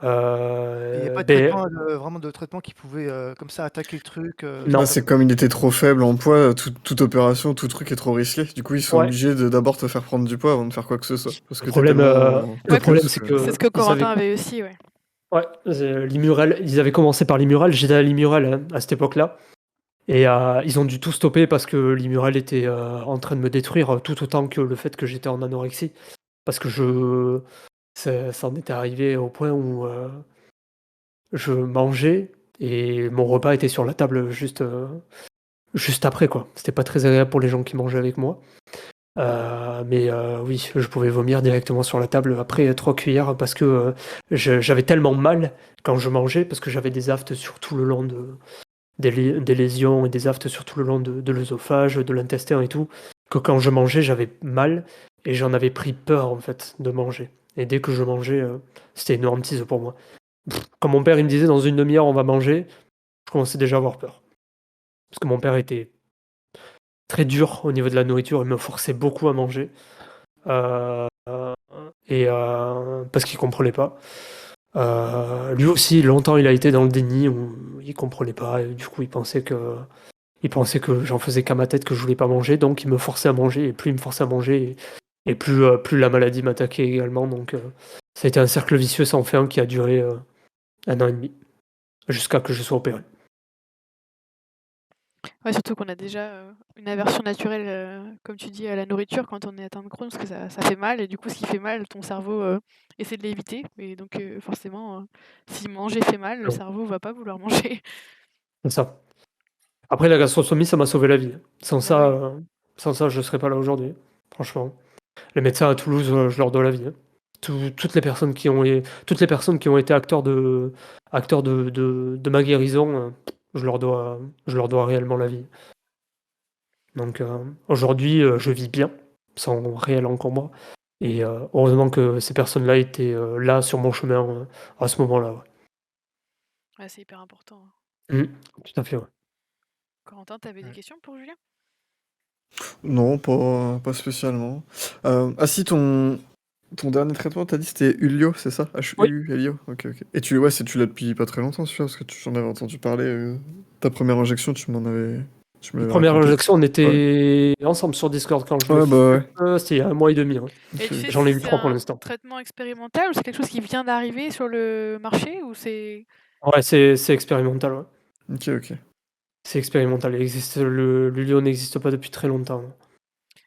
Et il y a pas de Ben, traitement, vraiment de traitement qui pouvait, comme ça attaquer le truc, Bah, non. c'est comme il était trop faible en poids, toute opération, tout truc est trop risqué. Du coup, ils sont Ouais. obligés de d'abord te faire prendre du poids avant de faire quoi que ce soit. Parce Le que t'es problème, tellement le Ouais, problème, plus c'est que. c'est que ce que ils avaient, Corentin avait aussi, ouais. ouais, l'Imural, ils avaient commencé par l'Imural. J'étais à l'Imural hein, à cette époque-là. Et ils ont dû tout stopper parce que l'Imural était en train de me détruire tout autant que le fait que j'étais en anorexie. Parce que ça en était arrivé au point où je mangeais et mon repas était sur la table juste après, quoi. C'était pas très agréable pour les gens qui mangeaient avec moi. Mais oui, je pouvais vomir directement sur la table après 3 cuillères parce que j'avais tellement mal quand je mangeais, parce que j'avais des aftes sur tout le long des lésions et des aftes sur tout le long de l'œsophage, de l'intestin et tout, que quand je mangeais, j'avais mal et j'en avais pris peur en fait de manger. Et dès que je mangeais, c'était une hantise pour moi. Quand mon père il me disait dans une demi-heure on va manger, je commençais déjà à avoir peur. Parce que mon père était très dur au niveau de la nourriture, il me forçait beaucoup à manger. Et parce qu'il comprenait pas. Lui aussi, longtemps, il a été dans le déni, il comprenait pas, et du coup, il pensait que j'en faisais qu'à ma tête, que je voulais pas manger, donc il me forçait à manger, et plus il me forçait à manger, et plus la maladie m'attaquait également, donc ça a été un cercle vicieux sans fin qui a duré 1 an et demi, jusqu'à que je sois opéré. Ouais, surtout qu'on a déjà une aversion naturelle, comme tu dis, à la nourriture quand on est atteint de Crohn, parce que ça fait mal, et du coup, ce qui fait mal, ton cerveau essaie de l'éviter, et donc forcément, si manger fait mal, le Non, cerveau va pas vouloir manger. c'est ça. Après, la gastrostomie, ça m'a sauvé la vie. Bah oui. Sans ça, je serais pas là aujourd'hui, franchement. Les médecins à Toulouse, je leur dois la vie, hein. Toutes les personnes qui ont été acteurs de ma guérison, je leur dois réellement la vie. Donc aujourd'hui, je vis bien, sans réel encombre, et heureusement que ces personnes-là étaient là sur mon chemin à ce moment-là. Ouais. Ouais, c'est hyper important, hein. Mmh, tout à fait, ouais. Corentin, t'avais des questions pour Julien? Non, pas spécialement. Ah si, ton dernier traitement, t'as dit c'était Ulio, c'est ça? Oui. HU, Elio? Ok, ok. Et tu l'as depuis pas très longtemps, celui-là, parce que j'en avais entendu parler. Ta première injection, tu La m'avais première raconté. injection, on Ouais. était ensemble sur Discord quand je l'ai Ouais, fait. bah ouais. C'était il y a 1 mois et demi, ouais. Et tu Ok. sais J'en ai si eu c'est 3 pour un l'instant. traitement expérimental ou c'est quelque chose qui vient d'arriver sur le marché ou c'est... Ouais, c'est expérimental, ouais. Ok, ok. C'est expérimental. L'Ulio n'existe pas depuis très longtemps.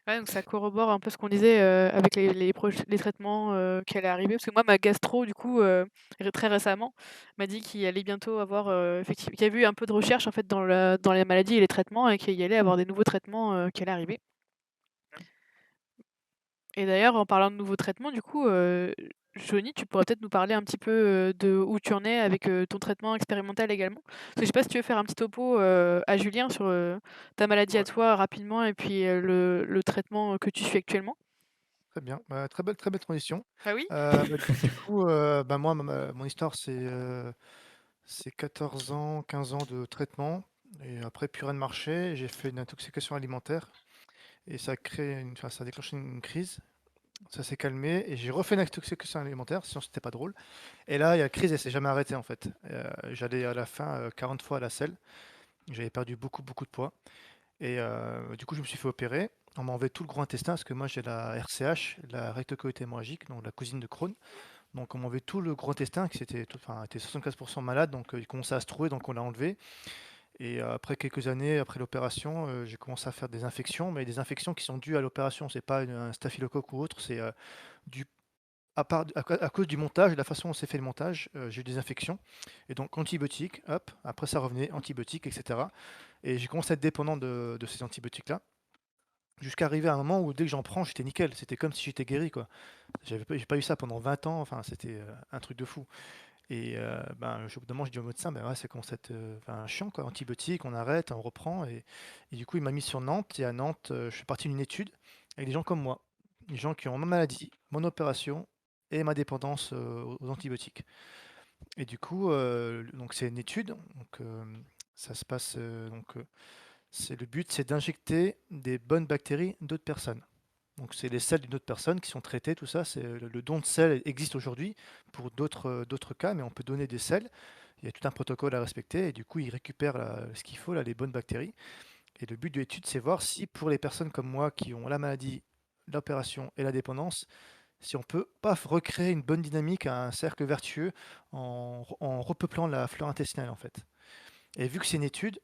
Ouais, donc ça corrobore un peu ce qu'on disait avec les traitements qui allaient arriver. Parce que moi, ma gastro, du coup, très récemment, m'a dit qu'il allait bientôt avoir, effectivement, qu'il y avait eu un peu de recherche en fait dans les maladies et les traitements et qu'il y allait avoir des nouveaux traitements qui allaient arriver. Et d'ailleurs, en parlant de nouveaux traitements, du coup, Johnny, tu pourrais peut-être nous parler un petit peu de où tu en es avec ton traitement expérimental également. Parce que je sais pas si tu veux faire un petit topo à Julien sur ta maladie à Ouais, toi rapidement et puis le traitement que tu suis actuellement. très bien. Bah, très belle transition. Ah oui? Du coup, bah, moi, mon histoire, c'est 14 ans, 15 ans de traitement. Et après, plus rien ne marchait. J'ai fait une intoxication alimentaire. Et enfin, ça a déclenché une crise. Ça s'est calmé. Et j'ai refait une intoxication alimentaire, sinon c'était pas drôle. Et là, il y a la crise, elle s'est jamais arrêtée en fait. J'allais à la fin 40 fois à la selle. J'avais perdu beaucoup, beaucoup de poids. Et du coup, je me suis fait opérer. On m'a enlevé tout le gros intestin parce que moi j'ai la RCH, la rectocolite hémorragique, donc la cousine de Crohn. Donc on m'a enlevé tout le gros intestin qui était 75% malade, donc il commençait à se trouver, donc on l'a enlevé. Et après quelques années, après l'opération, j'ai commencé à faire des infections, mais des infections qui sont dues à l'opération. C'est pas un staphylocoque ou autre, c'est du à cause du montage, de la façon dont s'est fait le montage, j'ai eu des infections. Et donc antibiotiques, hop, après ça revenait, antibiotiques, etc. Et j'ai commencé à être dépendant de ces antibiotiques-là. Jusqu'à arriver à un moment où dès que j'en prends, j'étais nickel. C'était comme si j'étais guéri, quoi. J'ai pas eu ça pendant 20 ans, enfin, c'était un truc de fou. Et ben, au bout d'un moment, je dis au médecin, ben ouais, c'est commence à être enfin, chiant, quoi. Antibiotiques, on arrête, on reprend. Et du coup, il m'a mis sur Nantes. Et à Nantes, je suis parti d'une étude avec des gens comme moi. Des gens qui ont ma maladie, mon opération et ma dépendance aux antibiotiques. Et du coup, donc c'est une étude. Donc ça se passe. Le but, c'est d'injecter des bonnes bactéries d'autres personnes. Donc c'est les selles d'une autre personne qui sont traitées, tout ça. Le don de sel existe aujourd'hui pour d'autres cas, mais on peut donner des selles. Il y a tout un protocole à respecter et du coup, ils récupèrent ce qu'il faut, là, les bonnes bactéries. Et le but de l'étude, c'est voir si pour les personnes comme moi qui ont la maladie, l'opération et la dépendance, si on peut pas recréer une bonne dynamique, un cercle vertueux en repeuplant la flore intestinale en fait. Et vu que c'est une étude,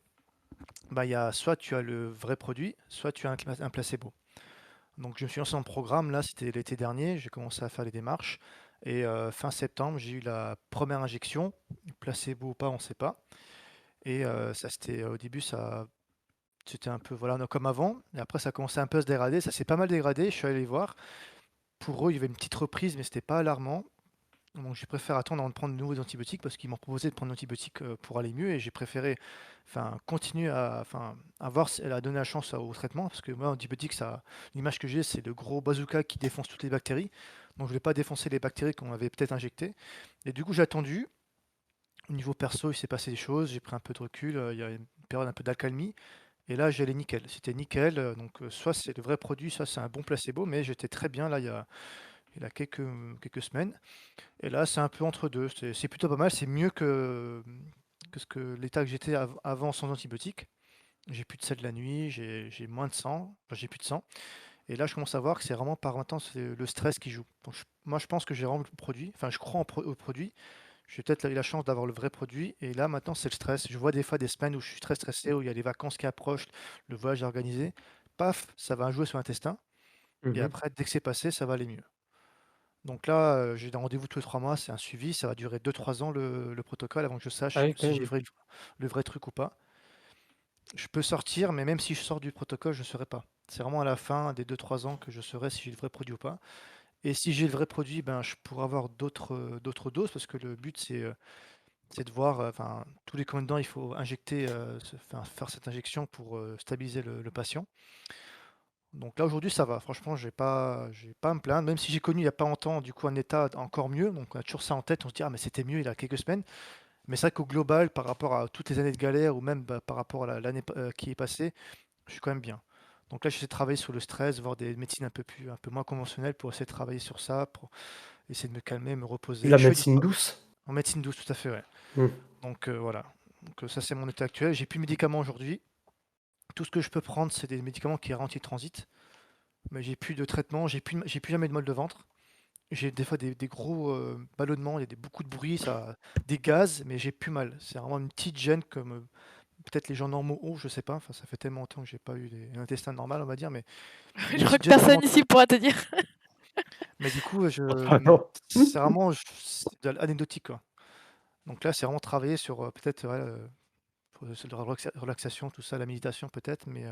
bah, soit tu as le vrai produit, soit tu as un placebo. Donc je me suis lancé dans le programme, là c'était l'été dernier, j'ai commencé à faire les démarches. Et fin septembre, j'ai eu la première injection, placebo ou pas, on ne sait pas. Et ça c'était au début, c'était un peu voilà, comme avant. Et après ça a commencé un peu à se dégrader, ça s'est pas mal dégradé, je suis allé les voir. Pour eux, il y avait une petite reprise, mais c'était pas alarmant. Donc je préfère attendre avant de prendre de nouveaux antibiotiques parce qu'ils m'ont proposé de prendre un antibiotique pour aller mieux et j'ai préféré continuer à voir si elle a donné la chance au traitement parce que moi, antibiotique, l'image que j'ai, c'est le gros bazooka qui défonce toutes les bactéries. Donc je voulais pas défoncer les bactéries qu'on avait peut-être injectées. Et du coup, j'ai attendu. Au niveau perso, il s'est passé des choses, j'ai pris un peu de recul, il y a une période un peu d'accalmie. Et là, j'allais nickel. C'était nickel. Donc, soit c'est le vrai produit, soit c'est un bon placebo, mais j'étais très bien là il a quelques semaines. Et là, c'est un peu entre deux. C'est plutôt pas mal. C'est mieux que l'état que j'étais avant sans antibiotiques. J'ai plus de sel la nuit, j'ai moins de sang, enfin, j'ai plus de sang. Et là, je commence à voir que c'est vraiment par maintenant c'est le stress qui joue. Donc, moi, je pense que j'ai vraiment le produit. Enfin, je crois au produit. J'ai peut-être eu la chance d'avoir le vrai produit. Et là, maintenant, c'est le stress. Je vois des fois des semaines où je suis très stressé, où il y a les vacances qui approchent, le voyage organisé. Paf, ça va jouer sur l'intestin. Et Mhm. après, dès que c'est passé, ça va aller mieux. Donc là, j'ai des rendez-vous tous les 3 mois, c'est un suivi. Ça va durer 2 3 ans le protocole avant que je Ah sache oui, quand si j'ai même. le vrai truc ou pas. Je peux sortir, mais même si je sors du protocole, je ne saurai pas. C'est vraiment à la fin des 2 3 ans que je saurai si j'ai le vrai produit ou pas. Et si j'ai le vrai produit, ben, je pourrais avoir d'autres doses parce que le but, c'est de voir enfin, tous les combien de temps il faut injecter, faire cette injection pour stabiliser le patient. Donc là, aujourd'hui, ça va. Franchement, j'ai pas à me plaindre. Même si j'ai connu il n'y a pas longtemps, du coup, un état encore mieux. Donc, on a toujours ça en tête. On se dit, ah, mais c'était mieux il y a quelques semaines. Mais c'est vrai qu'au global, par rapport à toutes les années de galère ou même par rapport à l'année qui est passée, je suis quand même bien. Donc là, j'essaie de travailler sur le stress, voir des médecines un peu moins conventionnelles pour essayer de travailler sur ça, pour essayer de me calmer, me reposer. La Je fais du médecine sport. douce. En médecine douce, tout à fait, ouais. Hmm. Donc voilà. Donc ça, c'est mon état actuel. J'ai plus de médicaments aujourd'hui. Tout ce que je peux prendre, c'est des médicaments qui ralentissent le transit. Mais j'ai plus de traitement, j'ai plus jamais de mal de ventre. J'ai des fois des gros ballonnements, il y a beaucoup de bruit, des gaz, mais j'ai plus mal. C'est vraiment une petite gêne comme peut-être les gens normaux ont, je sais pas. Enfin, ça fait tellement longtemps que j'ai pas eu un intestin normal, on va dire, mais Je une crois petite que gêne personne vraiment. ici pourra te dire. Mais du coup, Ah non. c'est vraiment anecdotique, quoi. Donc là, c'est vraiment travailler sur peut-être ouais, sur la relaxation, tout ça, la méditation peut-être, mais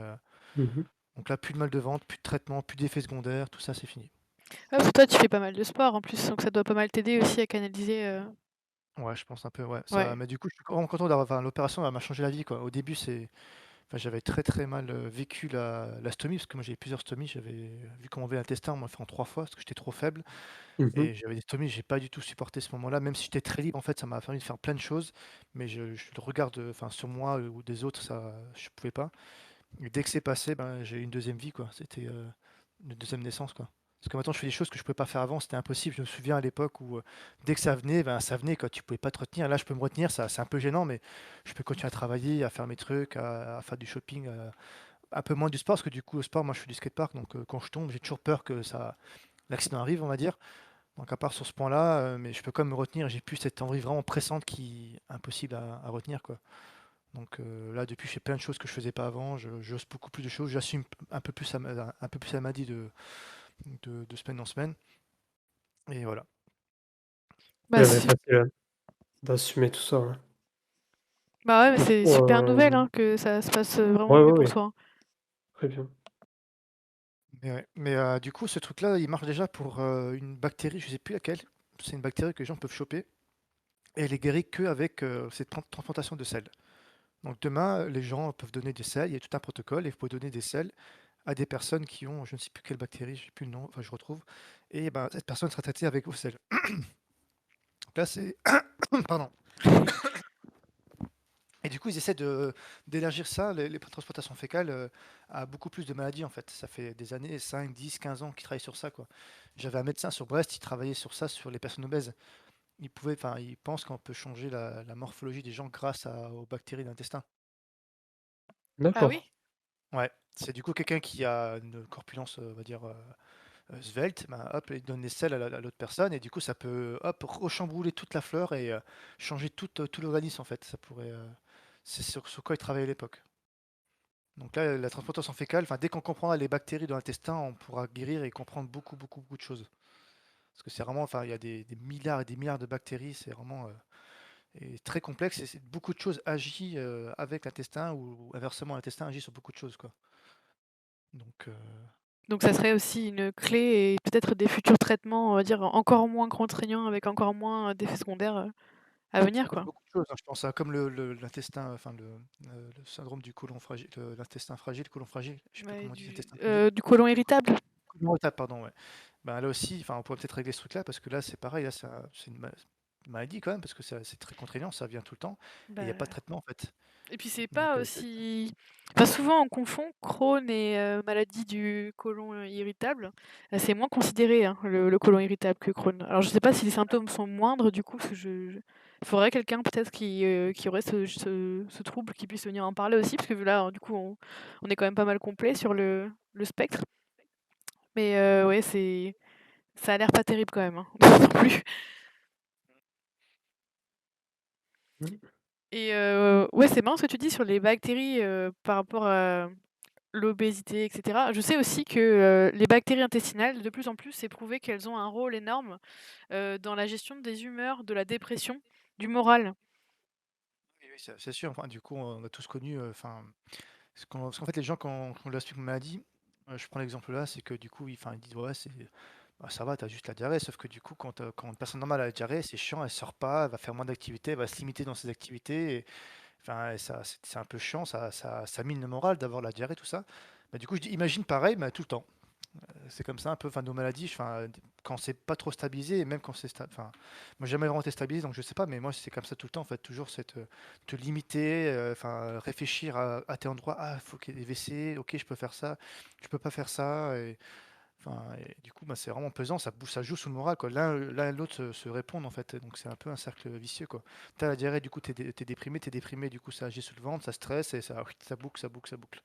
Mhm. donc là, plus de mal de ventre, plus de traitement, plus d'effets secondaires, tout ça, c'est fini. Ah, pour toi, tu fais pas mal de sport en plus, donc ça doit pas mal t'aider aussi à canaliser. Ouais, je pense un peu, ouais. Ça, Ouais. mais du coup, je suis vraiment content d'avoir. Enfin, l'opération, elle m'a changé la vie, quoi. Au début, enfin, j'avais très très mal vécu la stomie, parce que moi, j'avais plusieurs stomies. J'avais vu comment on avait l'intestin, on m'a fait en 3 fois, parce que j'étais trop faible. Mhm. Et j'avais des stomies, j'ai pas du tout supporté ce moment-là. Même si j'étais très libre, en fait, ça m'a permis de faire plein de choses. Mais je le regarde, enfin, sur moi ou des autres, ça, je pouvais pas. Et dès que c'est passé, ben, j'ai eu une deuxième vie, quoi. C'était une deuxième naissance, quoi. Parce que maintenant, je fais des choses que je pouvais pas faire avant, c'était impossible. Je me souviens à l'époque où dès que ça venait, ben, ça venait, quoi. Tu pouvais pas te retenir. Là, je peux me retenir, ça, c'est un peu gênant, mais je peux continuer à travailler, à faire mes trucs, à faire du shopping, un peu moins du sport, parce que du coup, au sport, moi, je fais du skatepark, donc quand je tombe, j'ai toujours peur que l'accident arrive, on va dire. Donc, à part sur ce point-là, mais je peux quand même me retenir. J'ai plus cette envie vraiment pressante qui est impossible à retenir, quoi. Donc là, depuis, je fais plein de choses que je faisais pas avant. J'ose beaucoup plus de choses. J'assume un peu plus à Madi de semaine en semaine. Et voilà. Bah, Ouais, mais facile d'assumer tout ça. Ouais. bah ouais, mais Du c'est coup, super nouvelle hein, que ça se passe vraiment ouais, mieux ouais, pour ouais, toi, hein. très bien. Mais, ouais. Mais, du coup, ce truc-là, il marche déjà pour une bactérie, je sais plus laquelle. C'est une bactérie que les gens peuvent choper. Et elle est guérie qu'avec cette transplantation de sel. Donc demain, les gens peuvent donner des sels. Il y a tout un protocole et vous pouvez donner des sels à des personnes qui ont, je ne sais plus quelle bactérie, je ne sais plus le nom, enfin je retrouve. Et ben, cette personne sera traitée avec vos sels. Donc là, c'est. Pardon. Et du coup, ils essaient d'élargir ça, les transplantations fécales, à beaucoup plus de maladies en fait. Ça fait des années, 5, 10, 15 ans qu'ils travaillent sur ça, quoi. J'avais un médecin sur Brest, il travaillait sur ça, sur les personnes obèses. Enfin, il pense qu'on peut changer la morphologie des gens grâce aux bactéries d'intestin. Ah D'accord. oui? Ouais, c'est du coup quelqu'un qui a une corpulence, on va dire, svelte, ben, hop, il donne des selles à l'autre personne, et du coup, ça peut, hop, rechambouler toute la fleur et changer tout l'organisme, en fait. Ça pourrait, c'est sur quoi il travaillait à l'époque. Donc là, la transplantation fécale, enfin, dès qu'on comprendra les bactéries dans l'intestin, on pourra guérir et comprendre beaucoup, beaucoup, beaucoup de choses. Parce que c'est vraiment, enfin, il y a des milliards et des milliards de bactéries, c'est vraiment et très complexe, et beaucoup de choses agissent avec l'intestin, ou inversement, l'intestin agit sur beaucoup de choses, quoi. Donc, Donc ça serait aussi une clé et peut-être des futurs traitements, on va dire, encore moins contraignants avec encore moins d'effets secondaires, à venir, ouais, quoi. beaucoup de choses, hein, je pense, hein, comme l'intestin, enfin le syndrome du côlon fragile, l'intestin fragile, côlon fragile, je sais plus Ouais, comment on dit, intestin fragile. du côlon irritable? Côlon irritable, pardon, ouais. Ben, là aussi, enfin, on pourrait peut-être régler ce truc-là, parce que là, c'est pareil, là, c'est une maladie quand même, parce que c'est très contraignant, ça vient tout le temps, et il n'y a pas de Bah, traitement en fait. Et puis c'est Donc, pas aussi. Enfin, souvent on confond Crohn et maladie du côlon irritable. C'est moins considéré, hein, le côlon irritable que Crohn. Alors je sais pas si les symptômes sont moindres du coup, parce que il faudrait quelqu'un peut-être qui aurait ce trouble qui puisse venir en parler aussi, parce que là, du coup, on est quand même pas mal complet sur le spectre. Mais ouais, ça a l'air pas terrible quand même, hein, non plus. Mm. Et ouais, c'est marrant ce que tu dis sur les bactéries par rapport à l'obésité, etc. Je sais aussi que les bactéries intestinales, de plus en plus, c'est prouvé qu'elles ont un rôle énorme dans la gestion des humeurs, de la dépression, du moral. oui, oui, c'est sûr. Enfin, du coup, on a tous connu, enfin, parce qu'en fait, les gens, quand on leur explique une maladie, je prends l'exemple là, c'est que du coup, ils disent, ouais, bah, ça va, t'as juste la diarrhée. Sauf que du coup, quand une personne normale a la diarrhée, c'est chiant, elle sort pas, elle va faire moins d'activités, elle va se limiter dans ses activités. Enfin, et ça, c'est un peu chiant, ça mine le moral d'avoir la diarrhée, tout ça. Bah, du coup, je dis, imagine pareil, mais tout le temps. C'est comme ça un peu, enfin, nos maladies, enfin, quand c'est pas trop stabilisé, et même quand c'est enfin, moi j'ai jamais vraiment été stabilisé, donc je sais pas, mais moi c'est comme ça tout le temps, en fait, toujours cette, te limiter, enfin, réfléchir à tes endroits, ah, faut qu'il y ait des WC, ok, je peux faire ça, je peux pas faire ça, et, enfin, et du coup, bah, c'est vraiment pesant, ça joue sur le moral, quoi. L'un et l'autre se répondent, en fait, donc c'est un peu un cercle vicieux, quoi. T'as la diarrhée, du coup, t'es déprimé, du coup, ça agit sur le ventre, ça stresse, et ça boucle, ça boucle, ça boucle,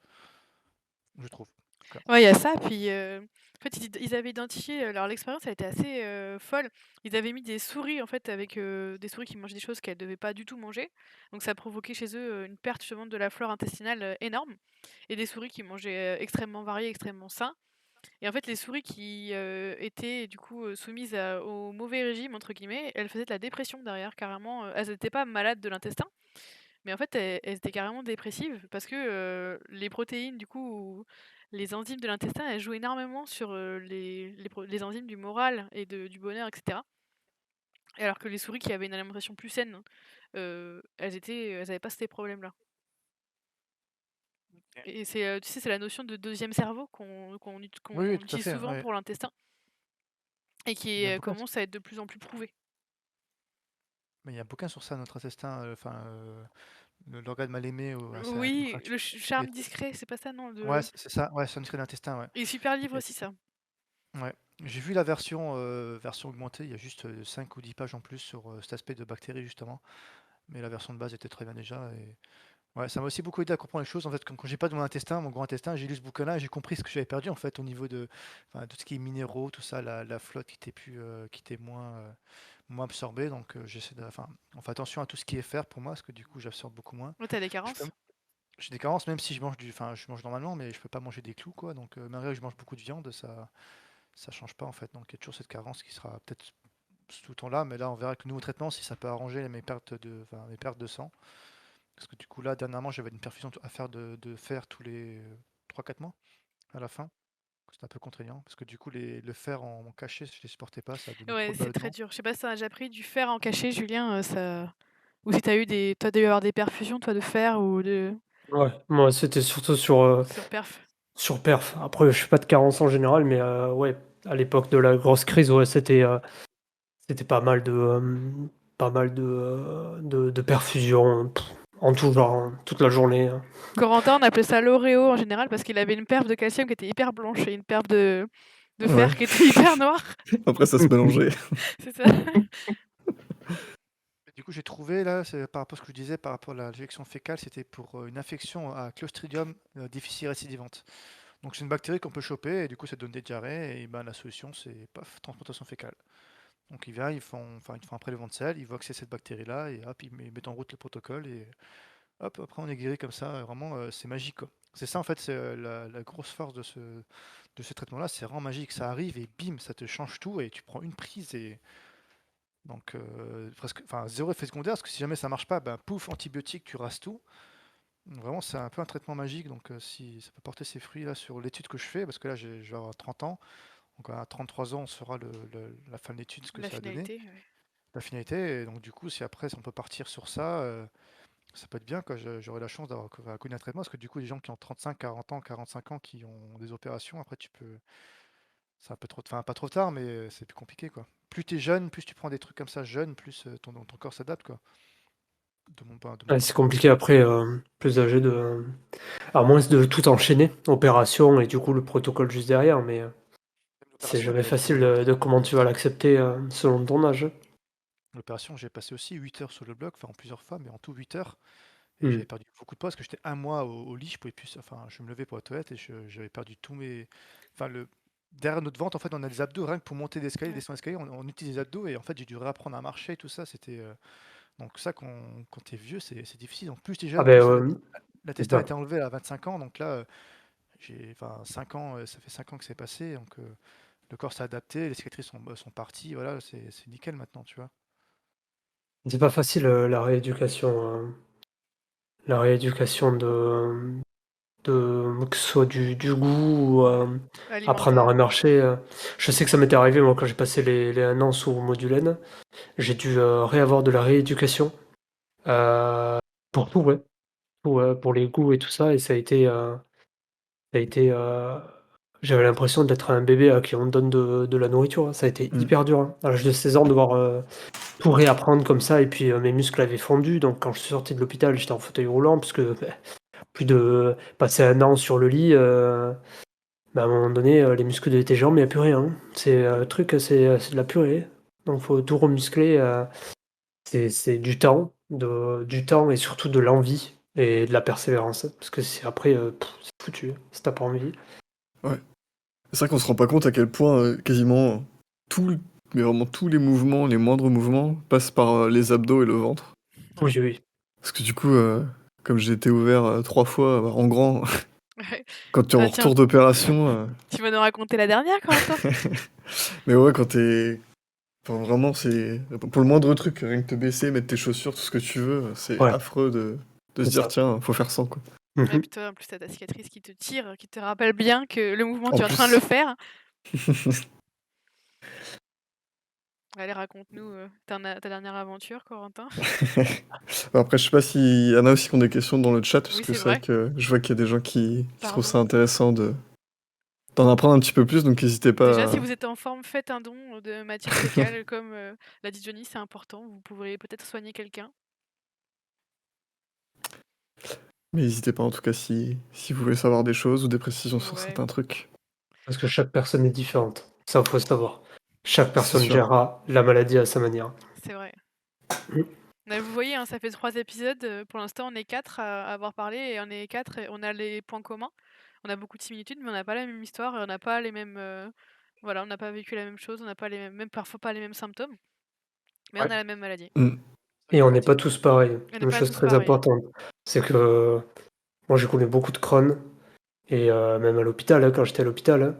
je trouve. En tout cas. Ouais, il y a ça. Puis, en fait, ils avaient identifié. Alors, l'expérience a été assez folle. Ils avaient mis des souris, en fait, avec des souris qui mangeaient des choses qu'elles ne devaient pas du tout manger. Donc, ça a provoqué chez eux une perte justement de la flore intestinale énorme. Et des souris qui mangeaient extrêmement variés, extrêmement sains. Et en fait, les souris qui étaient du coup soumises au mauvais régime, entre guillemets, elles faisaient de la dépression derrière, carrément. Elles n'étaient pas malades de l'intestin, mais en fait, elles étaient carrément dépressives parce que les protéines, du coup, ou les enzymes de l'intestin, elles jouent énormément sur les enzymes du moral et du bonheur, etc. Et alors que les souris qui avaient une alimentation plus saine, elles n'avaient pas ces problèmes-là. Et c'est, tu sais, c'est la notion de deuxième cerveau Oui, oui, qu'on tout à utilise fait, souvent ouais. pour l'intestin et Il y qui a un bouquin. commence à être de plus en plus prouvé. Mais il y a un bouquin sur ça, notre intestin, enfin, l'organe mal aimé, c'est Oui, le charme discret, c'est pas ça, non? ouais, c'est ça, ouais, c'est un de l'intestin, ouais. Et super livre Et- aussi, ça. ouais. J'ai vu la version augmentée, il y a juste 5 ou 10 pages en plus sur cet aspect de bactéries, justement. Mais la version de base était très bien déjà. Et ouais, ça m'a aussi beaucoup aidé à comprendre les choses. En fait, quand j'ai pas de mon intestin, mon gros intestin, j'ai lu ce bouquin-là et j'ai compris ce que j'avais perdu, en fait, au niveau de enfin, tout ce qui est minéraux, tout ça, la flotte qui était moins absorbée. Donc, enfin, on fait attention à tout ce qui est fer pour moi, parce que du coup, j'absorbe beaucoup moins. Ouais, t'as des Je peux carences? J'ai des carences, même si enfin, je mange normalement, mais je peux pas manger des clous, quoi. Donc, malgré que je mange beaucoup de viande, ça change pas, en fait. Donc, il y a toujours cette carence qui sera peut-être tout le temps là, mais là, on verra avec le nouveau traitement si ça peut arranger enfin, mes pertes de sang. Parce que du coup, là, dernièrement, j'avais une perfusion à faire de fer tous les 3 4 mois à la fin. C'était un peu contraignant, parce que du coup, le fer en cachet, je les supportais pas, ça donnait trop Ouais, de c'est très ballonnements. dur. Je sais pas si t'en as déjà pris du fer en cachet, Julien, ça... Ou si t'as eu des... Toi, t'as dû avoir des perfusions, toi, de fer ou de... Ouais, moi c'était surtout sur perf. sur perf. Après, je suis pas de carence en général, mais ouais, à l'époque de la grosse crise, ouais, c'était pas mal de perfusions, en tout genre, hein, toute la journée, hein. Corentin, on appelait ça l'Oreo en général parce qu'il avait une perf de calcium qui était hyper blanche et une perf de Ouais. fer qui était hyper noire. Après, ça se mélangeait. C'est ça. Et du coup, j'ai trouvé, là, c'est par rapport à ce que je disais, par rapport à l'injection fécale, c'était pour une infection à Clostridium difficile récidivante. Donc, c'est une bactérie qu'on peut choper, et du coup, ça donne des diarrhées, et ben, la solution, c'est, paf, transplantation fécale. Donc, ils font un prélèvement de sel, ils voient que c'est cette bactérie-là, et hop, ils mettent en route le protocole, et hop, après on est guéri comme ça, vraiment, c'est magique, quoi. C'est ça en fait, c'est la grosse force de ce traitement-là, c'est vraiment magique. Ça arrive et bim, ça te change tout et tu prends une prise et donc presque, enfin zéro effet secondaire parce que si jamais ça marche pas, ben pouf, antibiotique, tu rases tout. Vraiment, c'est un peu un traitement magique, donc si ça peut porter ses fruits là sur l'étude que je fais, parce que là je vais avoir 30 ans, donc à 33 ans on saura la fin de l'étude, ce que La ça a donné, finalité, ouais. la finalité, et donc du coup si après on peut partir sur ça. Ça peut être bien, quoi. J'aurai la chance d'avoir connu un traitement, parce que du coup, les gens qui ont 35, 40 ans, 45 ans, qui ont des opérations, après, c'est un peu trop, enfin, pas trop tard, mais c'est plus compliqué, quoi. Plus tu es jeune, plus tu prends des trucs comme ça jeune, plus ton corps s'adapte, quoi. de mon point de Ouais, mon c'est point de vue. compliqué après, plus âgé à moins de tout enchaîner, opération et du coup le protocole juste derrière, mais Même c'est l'opération, jamais elle facile prenait de comment tu vas l'accepter selon ton âge. l'opération, j'ai passé aussi 8 heures sur le bloc, enfin en plusieurs fois, mais en tout 8 heures. Et Hmm. j'avais perdu beaucoup de poids parce que j'étais un mois au lit, je pouvais plus, enfin, je me levais pour la toilette et j'avais perdu tous mes, enfin derrière notre ventre, en fait, on a des abdos rien que pour monter l'escalier, Ouais. descendre l'escalier, on utilise les abdos et en fait, j'ai dû réapprendre à marcher et tout ça. C'était donc ça quand t'es vieux, c'est difficile. En plus t'es Ah jeune, en ben plus la c'est testeur a ça. été enlevée à 25 ans, donc là, j'ai, enfin, 5 ans, ça fait 5 ans que c'est passé, donc le corps s'est adapté, les cicatrices sont parties, voilà, c'est nickel maintenant, tu vois. C'est pas facile la rééducation de que ce soit du goût ou apprendre à Alimentaire. remarcher. Je sais que ça m'était arrivé moi quand j'ai passé les 1 an sous Modulène, j'ai dû réavoir de la rééducation pour tout, ouais, pour les goûts et tout ça, et ça a été j'avais l'impression d'être un bébé à qui on donne de la nourriture, hein. Ça a été Mm. hyper dur, hein. À l'âge de 16 ans, devoir tout réapprendre comme ça, et puis mes muscles avaient fondu, donc quand je suis sorti de l'hôpital, j'étais en fauteuil roulant, puisque plus de passer 1 an sur le lit, à un moment donné, les muscles de tes jambes, il y a plus rien, hein. C'est truc, c'est de la purée. Donc faut tout remuscler, c'est du temps et surtout de l'envie et de la persévérance. Parce que c'est après, c'est foutu si tu pas envie. Ouais. C'est vrai qu'on se rend pas compte à quel point quasiment tout, mais vraiment tous les mouvements, les moindres mouvements, passent par les abdos et le ventre. Ouais. Oui, oui. Parce que du coup, comme j'ai été ouvert 3 fois en grand, Ouais. quand tu es en Ah tiens, retour d'opération. tu vas nous raconter la dernière, Corentin? Mais ouais, quand t'es. Enfin, vraiment, c'est. Pour le moindre truc, rien que te baisser, mettre tes chaussures, tout ce que tu veux, c'est Ouais, affreux de se c'est dire, ça. tiens, faut faire ça, quoi. Ouais, Mhm. puis toi, en plus, t'as ta cicatrice qui te tire, qui te rappelle bien que le mouvement, En tu es en train de le plus. faire. Allez, raconte-nous ta dernière aventure, Corentin. Après, je sais pas s'il y en a aussi qui ont des questions dans le chat, parce Oui, que c'est c'est vrai vrai. que je vois qu'il y a des gens qui trouvent Pardon. ça intéressant d'en apprendre un petit peu plus, donc n'hésitez Déjà, pas si à... vous êtes en forme, faites un don de matière fécale, comme l'a dit Johnny, c'est important. Vous pourrez peut-être soigner quelqu'un. Mais n'hésitez pas en tout cas si vous voulez savoir des choses ou des précisions sur Ouais, certains trucs. Parce que chaque personne est différente. Ça, faut savoir. Chaque C'est personne sûr. gérera la maladie à sa manière. c'est vrai. Mhm. Vous voyez, hein, ça fait 3 épisodes. Pour l'instant, on est 4 à avoir parlé et on est 4 et on a les points communs. On a beaucoup de similitudes, mais on n'a pas la même histoire et on n'a pas les mêmes. Voilà, on n'a pas vécu la même chose, on n'a pas les mêmes, même parfois pas les mêmes symptômes, mais on Ouais. a la même maladie. Mm. Et La on n'est maladie, pas tous pareils. On n'est Une pas chose tous très pareils. importante, c'est que moi j'ai connu beaucoup de Crohn, et même à l'hôpital, hein, quand j'étais à l'hôpital, hein.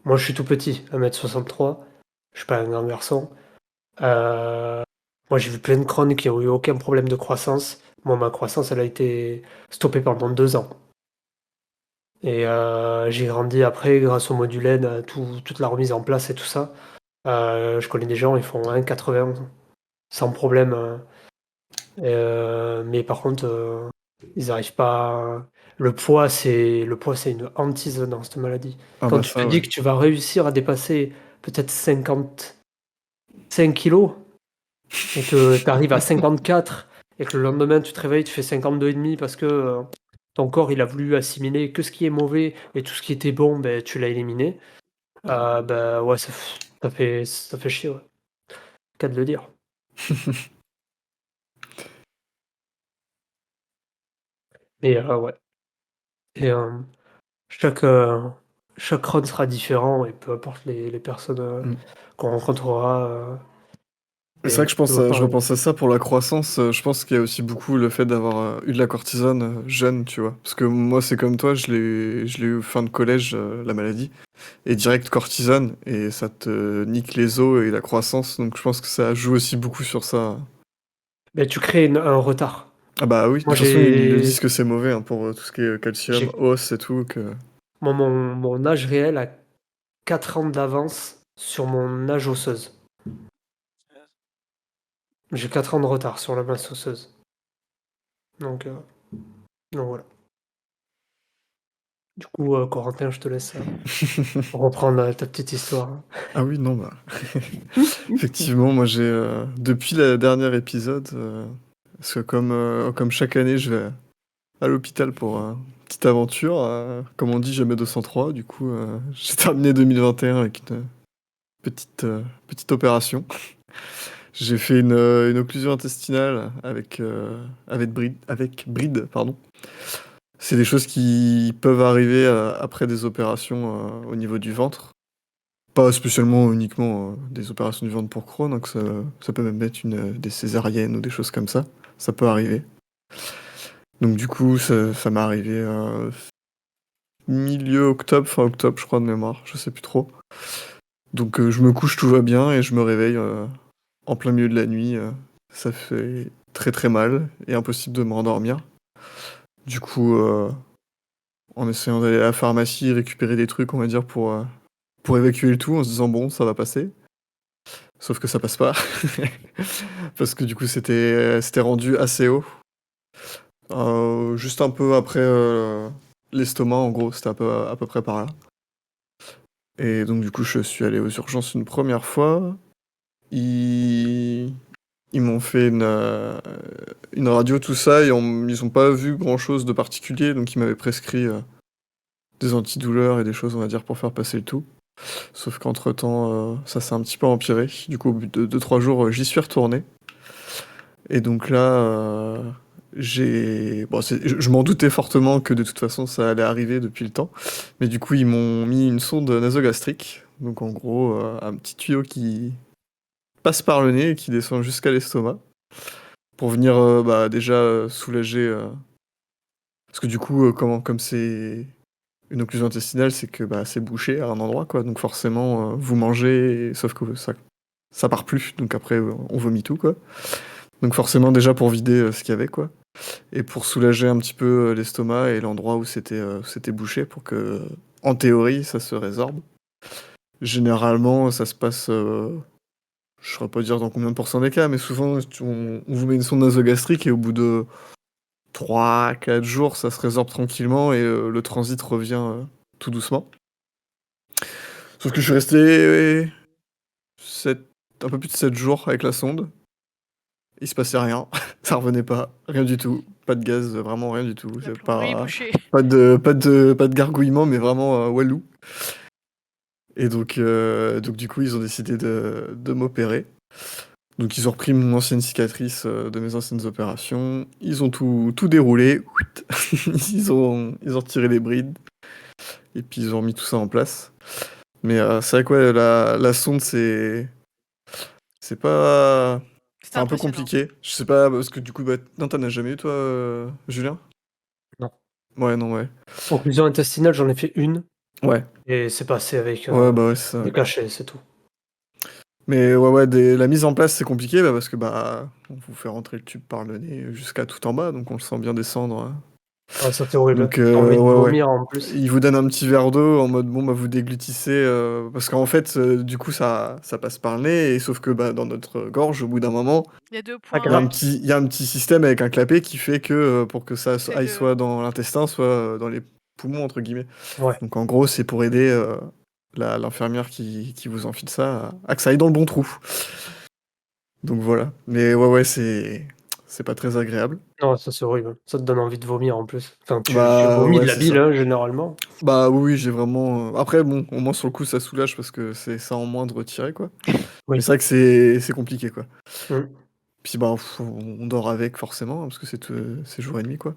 Moi je suis tout petit, 1m63, je suis pas un grand garçon. Euh, Moi j'ai vu plein de Crohn qui ont eu aucun problème de croissance. Moi ma croissance elle a été stoppée pendant 2 ans. Et j'ai grandi après grâce au modulène, à toute la remise en place et tout ça. Je connais des gens, ils font 1,80 sans problème. Mais par contre, ils n'arrivent pas. Le poids, c'est une hantise dans cette maladie. Ah Quand bah tu te ça, dis ouais. que tu vas réussir à dépasser peut-être 55 kilos et que tu arrives à 54 et que le lendemain tu te réveilles, tu fais 52,5 parce que ton corps il a voulu assimiler que ce qui est mauvais et tout ce qui était bon, ben, tu l'as éliminé. Ben ouais, ça fait chier, ouais. Cas de le dire. Mais ouais. Et chaque, euh, chaque run sera différent et peu importe les personnes Mm. qu'on rencontrera. Et c'est vrai que Toujours je pareil. repense à ça pour la croissance. Je pense qu'il y a aussi beaucoup le fait d'avoir eu de la cortisone jeune, tu vois. Parce que moi, c'est comme toi, je l'ai eu fin de collège, la maladie. Et direct cortisone, et ça te nique les os et la croissance. Donc je pense que ça joue aussi beaucoup sur ça. Mais tu crées un retard. Ah bah oui, de Moi, toute façon, ils le disent que c'est mauvais hein, pour tout ce qui est calcium, j'ai, os et tout. Que... moi, mon âge réel a 4 ans d'avance sur mon âge osseuse. J'ai 4 ans de retard sur la masse osseuse. Donc, donc voilà. Du coup, Corentin, je te laisse reprendre ta petite histoire. Ah oui, non, bah. Effectivement, moi j'ai. Depuis le dernier épisode, Parce que comme chaque année, je vais à l'hôpital pour une petite aventure. Comme on dit, jamais 203. Du coup, j'ai terminé 2021 avec une petite opération. J'ai fait une occlusion intestinale avec bride, pardon. C'est des choses qui peuvent arriver après des opérations au niveau du ventre. Pas spécialement uniquement des opérations du ventre pour Crohn, donc ça peut même être des césariennes ou des choses comme ça. Ça peut arriver. Donc du coup, ça m'est arrivé milieu octobre, fin octobre, je crois, de mémoire. Je sais plus trop. Donc je me couche, tout va bien, et je me réveille en plein milieu de la nuit. Ça fait très très mal et impossible de me rendormir. Du coup, en essayant d'aller à la pharmacie, récupérer des trucs, on va dire, pour évacuer le tout, en se disant bon, ça va passer. Sauf que ça passe pas. Parce que du coup, c'était rendu assez haut. Juste un peu après l'estomac, en gros, c'était à peu près par là. Et donc, du coup, je suis allé aux urgences une première fois. Ils, ils m'ont fait une radio, tout ça, et ils ont pas vu grand-chose de particulier, donc ils m'avaient prescrit des antidouleurs et des choses, on va dire, pour faire passer le tout. Sauf qu'entre-temps, ça s'est un petit peu empiré. Du coup, au bout de 2-3 jours, j'y suis retourné. Et donc là, je m'en doutais fortement que de toute façon, ça allait arriver depuis le temps. Mais du coup, ils m'ont mis une sonde nasogastrique. Donc en gros, un petit tuyau qui passe par le nez et qui descend jusqu'à l'estomac. Pour venir déjà soulager. Parce que du coup, comme c'est une occlusion intestinale, c'est que c'est bouché à un endroit, quoi. Donc forcément, vous mangez, sauf que ça part plus. Donc après, on vomit tout, quoi. Donc forcément, déjà pour vider ce qu'il y avait, quoi. Et pour soulager un petit peu l'estomac et l'endroit où c'était bouché pour que, en théorie, ça se résorbe. Généralement, ça se passe, je ne saurais pas dire dans combien de pourcents des cas, mais souvent, on vous met une sonde nasogastrique et au bout de 3-4 jours, ça se résorbe tranquillement et le transit revient tout doucement. Sauf que je suis resté un peu plus de 7 jours avec la sonde. Il se passait rien, ça revenait pas, rien du tout, pas de gaz, vraiment rien du tout. La plomberie est bouchée. Pas de gargouillement, mais vraiment walou. Et donc du coup, ils ont décidé de m'opérer. Donc ils ont repris mon ancienne cicatrice de mes anciennes opérations. Ils ont tout déroulé. ils ont retiré les brides. Et puis ils ont remis tout ça en place. Mais c'est vrai que ouais, la sonde, c'est pas... C'est C'est un peu impressionnant. compliqué. Je sais pas, parce que du coup, non, t'en as jamais eu, toi, Julien? Non. Ouais, non, ouais. Occlusion intestinale, j'en ai fait une Ouais. et c'est passé avec Ouais, bah ouais, c'est ça. des cachets, c'est tout. Mais ouais, la mise en place, c'est compliqué, parce que on vous fait rentrer le tube par le nez jusqu'à tout en bas, donc on le sent bien descendre. Hein. Ouais, ça c'est horrible. Donc, T'as envie de ouais. vomir en plus. Il vous donne un petit verre d'eau en mode, bon, vous déglutissez, parce qu'en fait, du coup, ça passe par le nez, et sauf que dans notre gorge, au bout d'un moment, Il y a 2 points. il y a grave. il y a un petit système avec un clapet qui fait que pour que ça C'est aille le- soit dans l'intestin, soit dans les poumons, entre guillemets. Ouais. Donc en gros, c'est pour aider l'infirmière qui vous enfile ça à que ça aille dans le bon trou. Donc voilà. Mais ouais, c'est pas très agréable. Non, ça c'est horrible. Ça te donne envie de vomir en plus. Enfin, tu vomis Ouais, de la c'est bile, ça. hein, généralement. Bah oui, j'ai vraiment. Après, bon, au moins sur le coup, ça soulage parce que c'est ça en moins de retirer, quoi. Oui. Mais c'est vrai que c'est compliqué, quoi. Mm. Puis on dort avec forcément, hein, parce que c'est jour et nuit, quoi.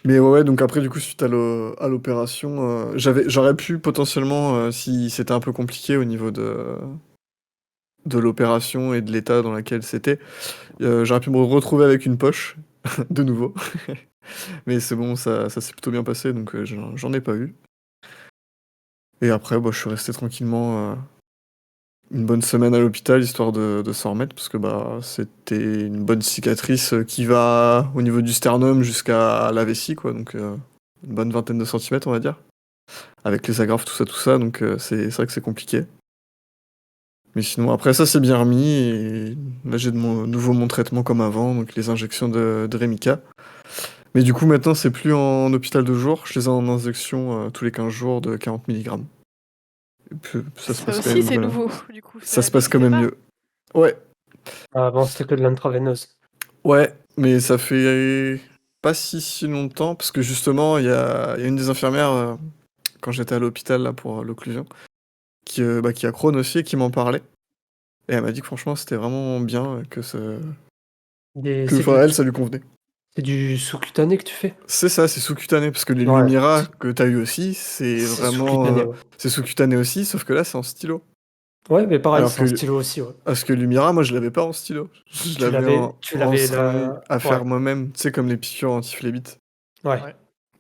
Mais ouais, donc après, du coup, suite à l'opération, j'aurais pu potentiellement, si c'était un peu compliqué au niveau de l'opération et de l'état dans lequel c'était, j'aurais pu me retrouver avec une poche, de nouveau. Mais c'est bon, ça s'est plutôt bien passé, donc j'en ai pas eu. Et après, je suis resté tranquillement une bonne semaine à l'hôpital, histoire de s'en remettre, parce que c'était une bonne cicatrice qui va au niveau du sternum jusqu'à la vessie, quoi, donc une bonne vingtaine de centimètres, on va dire. Avec les agrafes, tout ça, donc c'est vrai que c'est compliqué. Mais sinon, après ça, c'est bien remis, et là, j'ai de nouveau mon traitement comme avant, donc les injections de Remika. Mais du coup, maintenant, c'est plus en hôpital de jour, je les ai en injection tous les 15 jours de 40 mg. Et puis, ça se Ça passe quand aussi, même, c'est nouveau, du coup. ça se passe quand même mieux. Ouais, Avant, c'était que de l'intraveineuse. Ouais, mais ça fait pas si longtemps, parce que justement, il y a une des infirmières, quand j'étais à l'hôpital là pour l'occlusion, qui a Crohn aussi et qui m'en parlait. Et elle m'a dit que franchement, c'était vraiment bien, que C'est enfin, elle, ça lui convenait. du sous-cutané que tu fais? C'est ça, c'est sous-cutané, parce que les Ouais, Lumira que t'as eu aussi, c'est c'est vraiment, sous-cutané, ouais. c'est sous-cutané aussi, sauf que là, c'est en stylo. Ouais, mais pareil, Alors c'est en que, stylo aussi, ouais. parce que Lumira, moi, je l'avais pas en stylo. Je l'avais Tu en l'avais seringue là. à Ouais, faire moi-même, tu sais, comme les piqûres anti-phlébite. ouais. Ouais.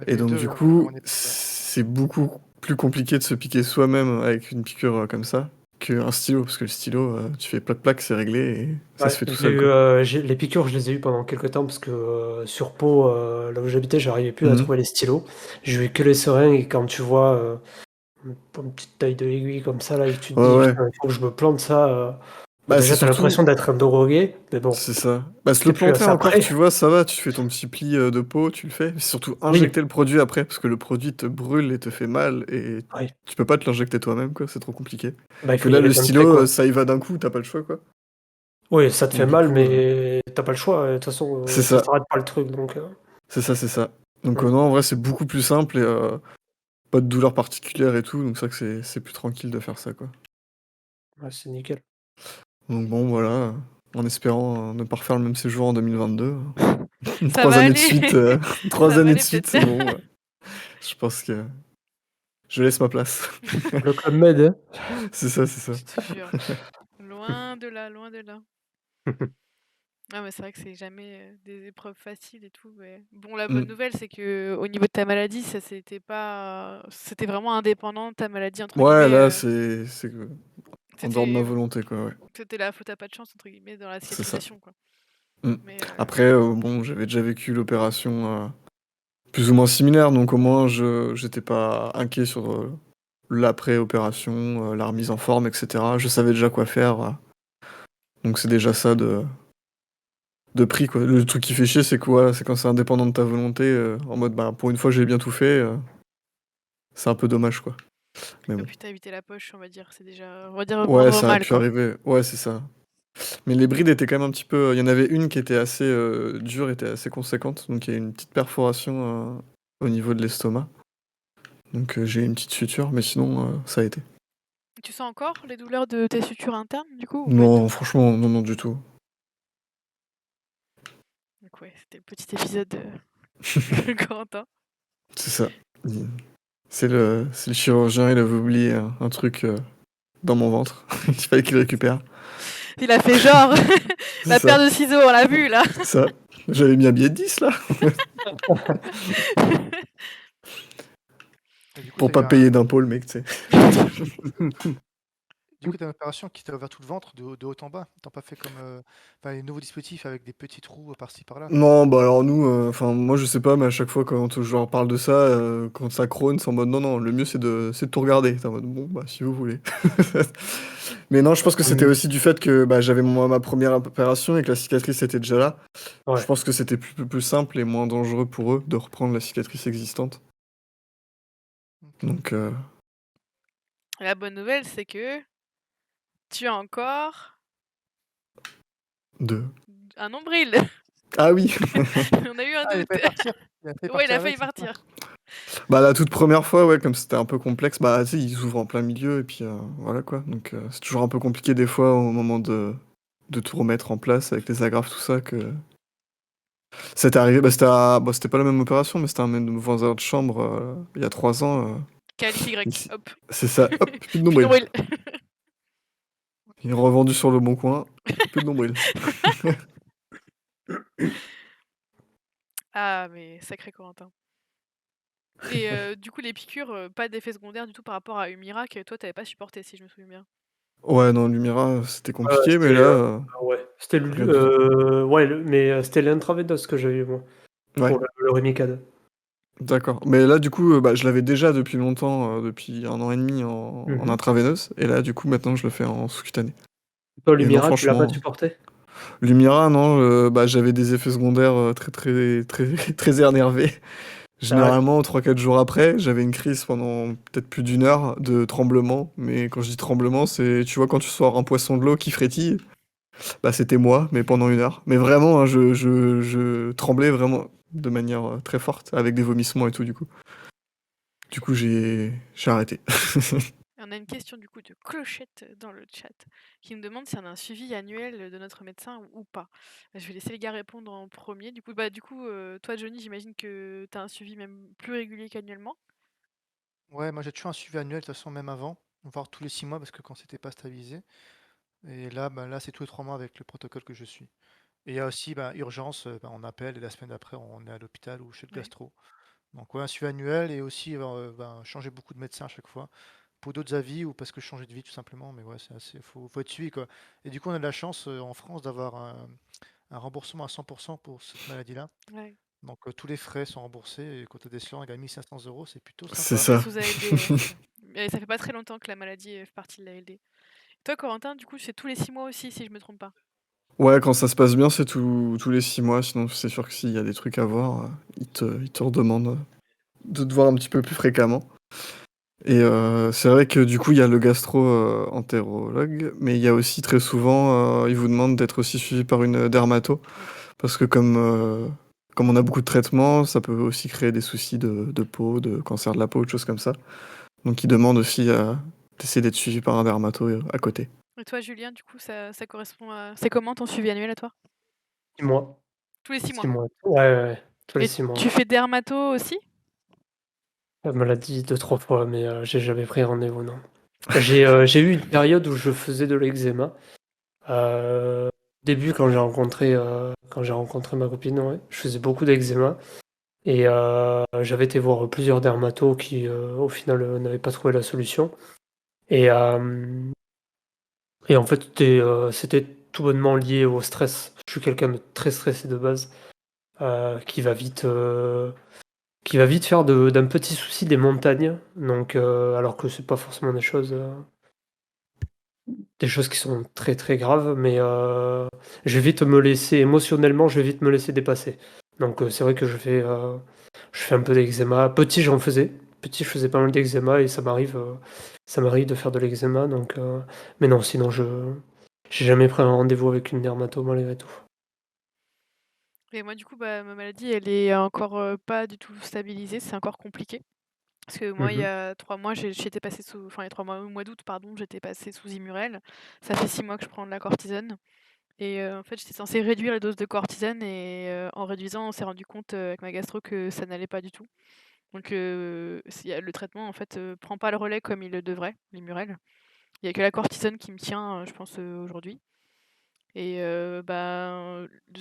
Et Les donc, deux, du vraiment coup, en époque, ouais. c'est beaucoup plus compliqué de se piquer soi-même avec une piqûre comme ça qu'un stylo, parce que le stylo, tu fais plaque-plaque, c'est réglé et ça se Ouais, fait tout seul, quoi. les piqûres, je les ai eues pendant quelques temps parce que sur Pau, là où j'habitais, j'arrivais plus à Mhm. trouver les stylos. J'ai eu que les seringues et quand tu vois une petite taille de l'aiguille comme ça, là, et tu te Ouais, dis, ouais. putain, il faut que je me plante ça. Bon, Bah, c'est déjà, t'as l'impression surtout, d'être un drogué, mais bon, c'est ça. Bah, se c'est le plus à planter ça encore, près. tu vois, ça va, tu fais ton petit pli de peau, tu le fais. Mais c'est surtout Oui, injecter le produit après, parce que le produit te brûle et te fait mal et oui. tu peux pas te l'injecter toi-même, quoi, c'est trop compliqué. Bah, il Que faut y là, aller le d'un stylo, trait, quoi. ça y va d'un coup, t'as pas le choix, quoi. Oui, ça te fait Donc, du mal, coup, mais t'as pas le choix. De toute façon, c'est ça ça, s'arrête pas le truc, donc. c'est ça, c'est ça. Donc, Ouais, non, en vrai, c'est beaucoup plus simple et pas de douleur particulière et tout, donc c'est vrai que c'est plus tranquille de faire ça, quoi. ouais, c'est nickel. Donc bon, voilà, en espérant ne pas refaire le même séjour en 2022. Ça va 3 années de aller. suite, Ça 3 va années de aller suite, peut-être. c'est bon. Je pense que je laisse ma place. Le Club Med, hein. C'est ça, c'est ça. Je te jure. Loin de là, loin de là. Ah mais c'est vrai que c'est jamais des épreuves faciles et tout. Mais... Bon, la bonne Mm. nouvelle, c'est que au niveau de ta maladie, ça c'était vraiment indépendant de ta maladie entre Ouais, guillemets. là, c'est en dehors de ma C'était volonté, quoi, ouais. c'était la faute à pas de chance entre guillemets dans la C'est ça. cicatrisation quoi. Mm. Mais Après, bon, j'avais déjà vécu l'opération plus ou moins similaire, donc au moins, j'étais pas inquiet sur l'après-opération, la remise en forme, etc. Je savais déjà quoi faire. Donc c'est déjà ça de prix, quoi. Le truc qui fait chier, c'est quoi? C'est quand c'est indépendant de ta volonté, en mode, bah, pour une fois, j'ai bien tout fait, c'est un peu dommage, quoi. Mais et bon. puis t'as évité la poche, on va dire. C'est déjà on va dire Ouais, moindre ça aurait mal pu quoi. arriver. Ouais, c'est ça. Mais les brides étaient quand même un petit peu. Il y en avait une qui était assez dure, était assez conséquente. Donc il y a une petite perforation au niveau de l'estomac. Donc j'ai une petite suture, mais sinon ça a été. Tu sens encore les douleurs de tes sutures internes du coup ou pas du tout? Non, franchement, non, non, du tout. Donc ouais, c'était le petit épisode de Corentin. C'est ça. Il- c'est le chirurgien, il avait oublié un truc dans mon ventre. Il fallait qu'il le récupère. Il a fait genre C'est la ça. paire de ciseaux, on l'a vu là. C'est ça. J'avais mis un billet de 10 là, Et du coup, pour t'as eu pas payer d'impôts, le mec, tu sais. du coup, t'as une opération qui t'a ouvert tout le ventre de haut en bas. T'as pas fait comme enfin, les nouveaux dispositifs avec des petits trous par-ci par-là. Non, bah alors nous, enfin moi je sais pas, mais à chaque fois quand je leur parle de ça, quand ça crône, c'est en mode non, non, le mieux c'est de tout regarder. T'es en mode bon, bah si vous voulez. Mais non, je pense que c'était Hum, aussi du fait que bah, j'avais ma première opération et que la cicatrice était déjà là. Je Ouais. pense que c'était plus simple et moins dangereux pour eux de reprendre la cicatrice existante. Ok. Donc, La bonne nouvelle, c'est que tu as encore de. un nombril. Ah oui! On a eu un Ah, il a doute. failli partir. Il a failli Ouais, il partir a failli avec, c'est ça? partir. Bah la toute première fois, ouais, comme c'était un peu complexe, bah tu sais, ils ouvrent en plein milieu et puis voilà quoi. Donc c'est toujours un peu compliqué des fois au moment de tout remettre en place avec les agrafes, tout ça, que c'était arrivé, bah, c'était pas la même opération, mais c'était un de nos voisins de chambre il y a 3 ans. KLY, Ici. hop. C'est ça, hop, plus de Plus de nombril. nombril. Il est revendu sur le bon coin, plus de nombril. Ah, mais sacré Corentin. Et du coup, les piqûres, pas d'effet secondaire du tout par rapport à Humira que toi, t'avais pas supporté, si je me souviens bien. Ouais, non, Lumira, c'était compliqué, mais C'était là, ouais, c'était rien du tout. ouais, mais c'était l'intraveineuse que j'avais eu moi Ouais, pour le Remicade. d'accord. Mais là, du coup, bah, je l'avais déjà depuis longtemps, depuis 1 an et demi en Mhm. intraveineuse, et là, du coup, maintenant, je le fais en sous-cutané. Toi, Et non, Lumira, tu l'as pas franchement, supporté? Lumira, non, bah, j'avais des effets secondaires très, très, très, très énervés. Ah ouais. Généralement, 3 4 jours après, j'avais une crise pendant peut-être plus d'1 heure de tremblement. Mais quand je dis tremblement, c'est, tu vois, quand tu sors un poisson de l'eau qui frétille. Bah, c'était moi, mais pendant 1 heure. Mais vraiment, hein, je tremblais vraiment de manière très forte, avec des vomissements et tout, du coup. Du coup, j'ai arrêté. Et on a une question du coup de Clochette dans le chat qui me demande si on a un suivi annuel de notre médecin ou pas. Je vais laisser les gars répondre en premier. Toi Johnny, j'imagine que tu as un suivi même plus régulier qu'annuellement. Ouais, moi j'ai toujours un suivi annuel, de toute façon, même avant, voire tous les 6 mois, parce que quand c'était pas stabilisé. Et là, là c'est tous les 3 mois avec le protocole que je suis. Et il y a aussi urgence, on appelle et la semaine d'après, on est à l'hôpital ou chez le Ouais. gastro. Donc ouais, un suivi annuel et aussi changer beaucoup de médecins à chaque fois pour d'autres avis ou parce que changer de vie tout simplement. Mais ouais, faut être suivi quoi. Et du coup, on a de la chance en France d'avoir un remboursement à 100% pour cette maladie-là. Ouais. Donc tous les frais sont remboursés et quand tu as des soins à 1500 euros, c'est plutôt C'est sympa. C'est ça. sous ALD, ouais, c'est ça. Mais ça fait pas très longtemps que la maladie fait partie de l'ALD. Toi Corentin, du coup, c'est tous les 6 mois aussi, si je me trompe pas. Ouais, quand ça se passe bien, c'est tous les 6 mois. Sinon, c'est sûr que s'il y a des trucs à voir, ils te redemandent de te voir un petit peu plus fréquemment. Et c'est vrai que du coup, il y a le gastro-entérologue, mais il y a aussi très souvent, ils vous demandent d'être aussi suivi par une dermato. Oui. Parce que comme on a beaucoup de traitements, ça peut aussi créer des soucis de peau, de cancer de la peau, de choses comme ça. Donc ils demandent aussi d'essayer d'être suivi par un dermato à côté. Et toi Julien, du coup, ça correspond à... C'est comment ton suivi annuel à toi? 6 mois. Tous les 6 6 mois. mois. Ouais. Tous les Et 6 mois. tu fais dermato aussi? Elle me l'a dit 2-3 fois, mais j'ai jamais pris rendez-vous, non. J'ai eu une période où je faisais de l'eczéma. Au début, quand j'ai rencontré ma copine, ouais, je faisais beaucoup d'eczéma. Et j'avais été voir plusieurs dermatos qui, au final, n'avaient pas trouvé la solution. Et, en fait, c'était tout bonnement lié au stress. Je suis quelqu'un de très stressé de base, qui va vite faire d'un petit souci des montagnes. Donc, alors que c'est pas forcément des choses qui sont très très graves, mais je vais vite me laisser émotionnellement, je vais vite me laisser dépasser. Donc, c'est vrai que je fais un peu d'eczéma. Petit, j'en faisais. Petit, je faisais pas mal d'eczéma et ça m'arrive de faire de l'eczéma. Donc, mais non, sinon, j'ai jamais pris un rendez-vous avec une dermato malgré tout. Et moi, du coup, ma maladie, elle est encore pas du tout stabilisée, c'est encore compliqué. Parce que moi, il y Mhm. a 3 mois, j'étais passée sous... Enfin, il y a 3 mois, au mois d'août, pardon, j'étais passée sous Immurel. Ça fait 6 mois que je prends de la cortisone. Et en fait, j'étais censée réduire la dose de cortisone et en réduisant, on s'est rendu compte avec ma gastro que ça n'allait pas du tout. Donc le traitement, en fait, prend pas le relais comme il le devrait, l'Immurel. Il y a que la cortisone qui me tient, je pense, aujourd'hui. Et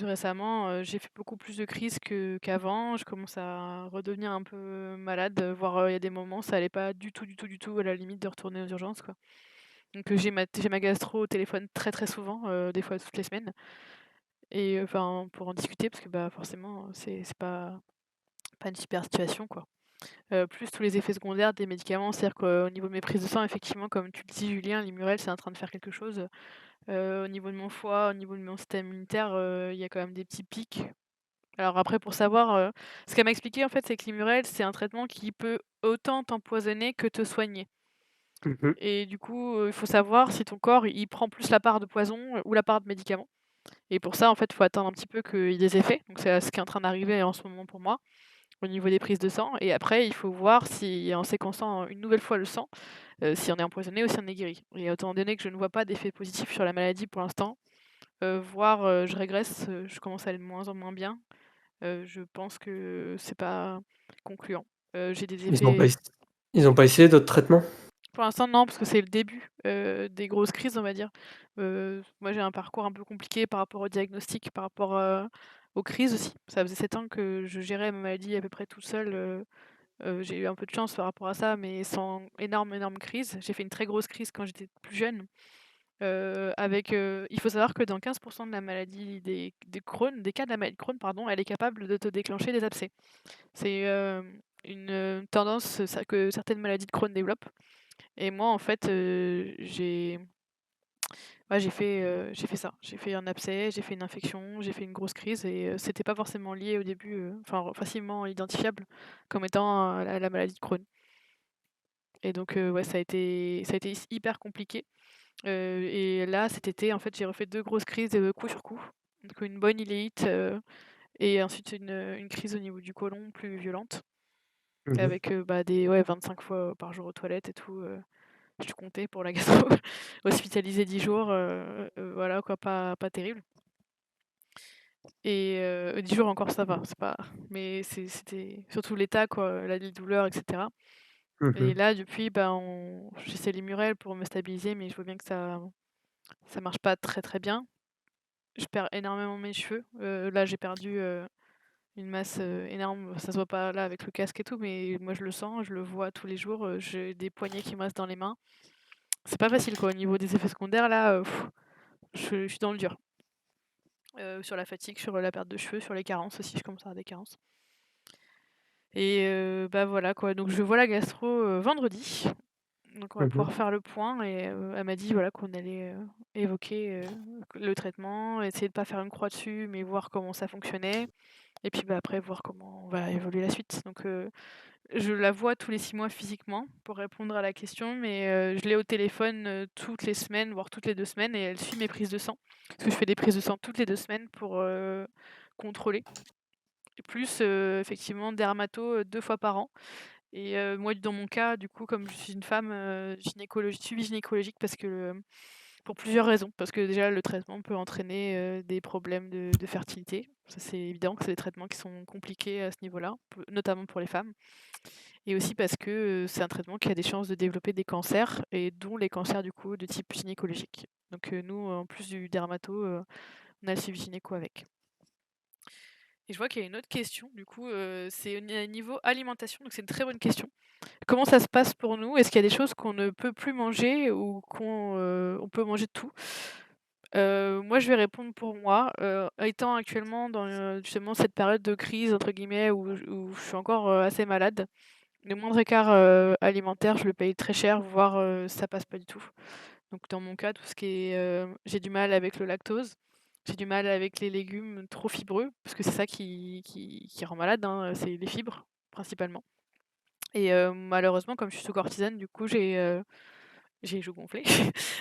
récemment, j'ai fait beaucoup plus de crises qu'avant. Je commence à redevenir un peu malade, voire, il y a des moments, ça allait pas du tout, du tout, du tout, à la limite de retourner aux urgences, quoi. Donc j'ai ma gastro au téléphone très, très souvent, des fois toutes les semaines et enfin, pour en discuter parce que, bah, forcément, c'est pas une super situation, quoi. Plus tous les effets secondaires des médicaments, c'est-à-dire qu'au niveau de mes prises de sang, effectivement, comme tu le dis, Julien, l'Immurel, c'est en train de faire quelque chose. Au niveau de mon foie, au niveau de mon système immunitaire, il y a quand même des petits pics. Alors après pour savoir, ce qu'elle m'a expliqué en fait, c'est que l'Immurel, c'est un traitement qui peut autant t'empoisonner que te soigner Mhm. et du coup, il faut savoir si ton corps, il prend plus la part de poison ou la part de médicament et pour ça, en fait, il faut attendre un petit peu qu'il y ait des effets. Donc c'est ce qui est en train d'arriver en ce moment pour moi, au niveau des prises de sang et après il faut voir si en séquençant une nouvelle fois le sang, si on est empoisonné ou si on est guéri et étant donné que je ne vois pas d'effet positif sur la maladie pour l'instant, voire, je régresse, je commence à aller de moins en moins bien. Je pense que c'est pas concluant. J'ai des Ils n'ont pas, effets ils ont pas essayé d'autres traitements? pour l'instant non, parce que c'est le début, des grosses crises, on va dire. Moi j'ai un parcours un peu compliqué par rapport au diagnostic, par rapport, aux crises aussi. Ça faisait 7 ans que je gérais ma maladie à peu près toute seule, j'ai eu un peu de chance par rapport à ça, mais sans énorme, énorme crise. J'ai fait une très grosse crise quand j'étais plus jeune. Il faut savoir que dans 15 de la maladie des Crohn, des cas de la maladie de Crohn, pardon, elle est capable de te déclencher des abcès. C'est, une, tendance que certaines maladies de Crohn développent et moi, en fait, j'ai fait ça. J'ai fait un abcès, j'ai fait une infection, j'ai fait une grosse crise et c'était pas forcément lié au début, enfin facilement identifiable comme étant, la maladie de Crohn et donc ouais, ça a été hyper compliqué. Et là, cet été, en fait, j'ai refait 2 grosses crises, coup sur coup. Donc une bonne iléite, et ensuite une crise au niveau du côlon plus violente avec, des 25 fois par jour aux toilettes et tout, je comptais pour la gastro. Hospitalisée 10 jours, voilà quoi, pas terrible. Et 10 jours encore ça va, c'est pas mais c'était surtout l'état quoi, les douleurs et cetera. Et là depuis, j'essaie les Murel pour me stabiliser, mais je vois bien que ça marche pas très, très bien. Je perds énormément mes cheveux. Là j'ai perdu, une masse, énorme. Ça se voit pas là avec le casque et tout, mais moi je le sens, je le vois tous les jours, j'ai des poignets qui me restent dans les mains. C'est pas facile quoi, au niveau des effets secondaires là, je suis dans le dur. Sur la fatigue, sur la perte de cheveux, sur les carences aussi, je commence à avoir des carences. Et voilà quoi, donc je vois la gastro, vendredi. Donc on va pouvoir faire le point et elle m'a dit voilà qu'on allait, évoquer, le traitement, essayer de pas faire une croix dessus, mais voir comment ça fonctionnait et puis, après voir comment on va évoluer la suite. Donc je la vois tous les 6 mois physiquement pour répondre à la question, mais je l'ai au téléphone, toutes les semaines, voire toutes les 2 semaines et elle suit mes prises de sang. Parce que je fais des prises de sang toutes les 2 semaines pour, contrôler et plus, effectivement dermato, 2 fois par an et moi dans mon cas, du coup, comme je suis une femme, suivi gynécologique parce que, pour plusieurs raisons. Parce que déjà le traitement peut entraîner, des problèmes de fertilité. Ça c'est évident que c'est des traitements qui sont compliqués à ce niveau-là, notamment pour les femmes. Et aussi parce que, c'est un traitement qui a des chances de développer des cancers et dont les cancers du coup de type gynécologique. Donc, nous, en plus du dermato, on a le suivi gynéco avec. Et je vois qu'il y a une autre question du coup, c'est au niveau alimentation, donc c'est une très bonne question. Comment ça se passe pour nous? Est-ce qu'il y a des choses qu'on ne peut plus manger ou on peut manger de tout? Moi, je vais répondre pour moi, étant actuellement dans, justement cette période de «crise» entre guillemets où je suis encore, assez malade, le moindre écart, alimentaire, je le paye très cher, voire, ça passe pas du tout. Donc dans mon cas, tout ce qui est, j'ai du mal avec le lactose, j'ai du mal avec les légumes trop fibreux, parce que c'est ça qui rend malade, hein, c'est les fibres, principalement. Et malheureusement, comme je suis sous cortisone, du coup, j'ai les joues gonflées,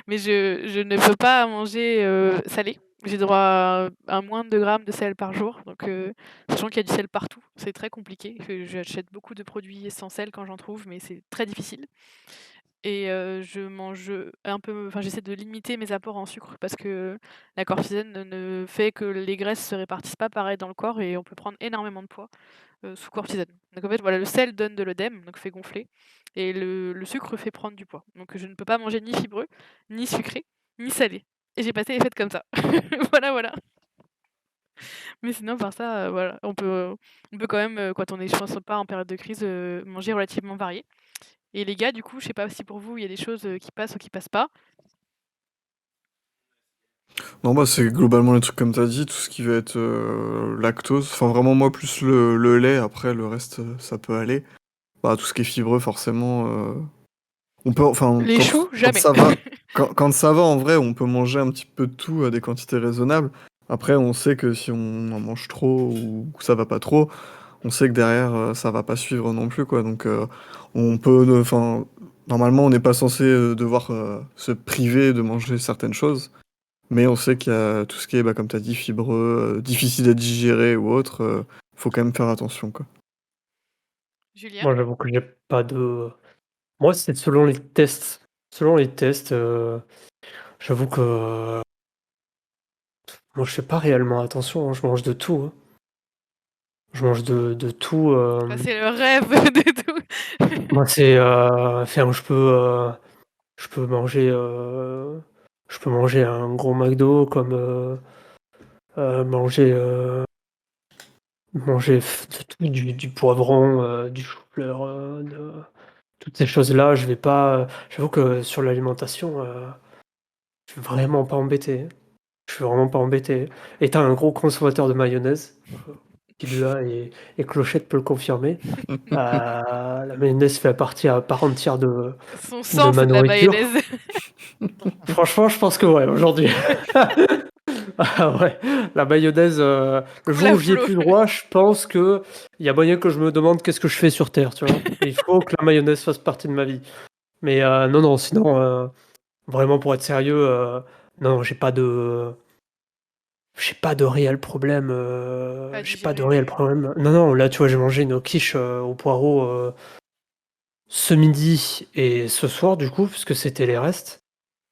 mais je ne peux pas manger, salé. J'ai droit à moins de 2 grammes de sel par jour, donc sachant qu'il y a du sel partout, c'est très compliqué. J'achète beaucoup de produits sans sel quand j'en trouve, mais c'est très difficile. Et je mange, un peu j'essaie de limiter mes apports en sucre parce que la cortisone ne fait que les graisses se répartissent pas pareil dans le corps et on peut prendre énormément de poids, sous cortisone. Donc en fait, voilà, le sel donne de l'œdème, donc fait gonfler et le sucre fait prendre du poids. Donc je ne peux pas manger ni fibreux, ni sucré, ni salé et j'ai passé les fêtes comme ça. Voilà, voilà. Mais sinon par ça, voilà, on peut quand même, quand on est, je pense, pas en période de crise, manger relativement varié. Et les gars, du coup, je sais pas si pour vous, il y a des choses, qui passent ou qui passent pas? Non, bah, c'est globalement les trucs comme t'as dit, tout ce qui va être lactose. Enfin, vraiment, moi, plus le lait, après, le reste, ça peut aller. Bah, tout ce qui est fibreux, forcément, on peut, enfin, Les choux, quand jamais. ça va, quand ça va, en vrai, on peut manger un petit peu de tout à des quantités raisonnables. Après, on sait que si on en mange trop ou que ça va pas trop, on sait que derrière, ça va pas suivre non plus, quoi. Donc, on peut, enfin, normalement, on n'est pas censé devoir se priver de manger certaines choses. Mais on sait qu'il y a tout ce qui est, bah, comme tu as dit, fibreux, difficile à digérer ou autre, faut quand même faire attention, quoi. Julien? Moi, j'avoue que j'ai pas de. Moi, c'est selon les tests. Selon les tests, j'avoue que moi, je fais pas réellement attention, hein, je mange de tout, hein. Je mange de tout, Ça, c'est le rêve de tout. moi, c'est, enfin, je peux manger, un gros McDo comme, manger, de tout, du poivron, du chou-fleur, toutes ces choses-là. Je vais pas, j'avoue que sur l'alimentation, je suis vraiment pas embêté, hein. Je suis vraiment pas embêté. Étant un gros consommateur de mayonnaise, qui là et Clochette peut le confirmer, la mayonnaise fait partie à part entière de Son sang, ma c'est de la nourriture. mayonnaise. Franchement, je pense que ouais, aujourd'hui. Ah ouais, la mayonnaise, le jour La où j'y ai Flo. plus droit, je pense qu'il y a moyen que je me demande qu'est-ce que je fais sur terre, tu vois? Il faut que la mayonnaise fasse partie de ma vie. Mais non, non, sinon, Vraiment pour être sérieux, non, j'ai pas de réel problème, Pas j'ai pas de digérer, réel ouais. problème. Non, non, là, tu vois, j'ai mangé une quiche, au poireau, ce midi et ce soir, du coup, puisque c'était les restes.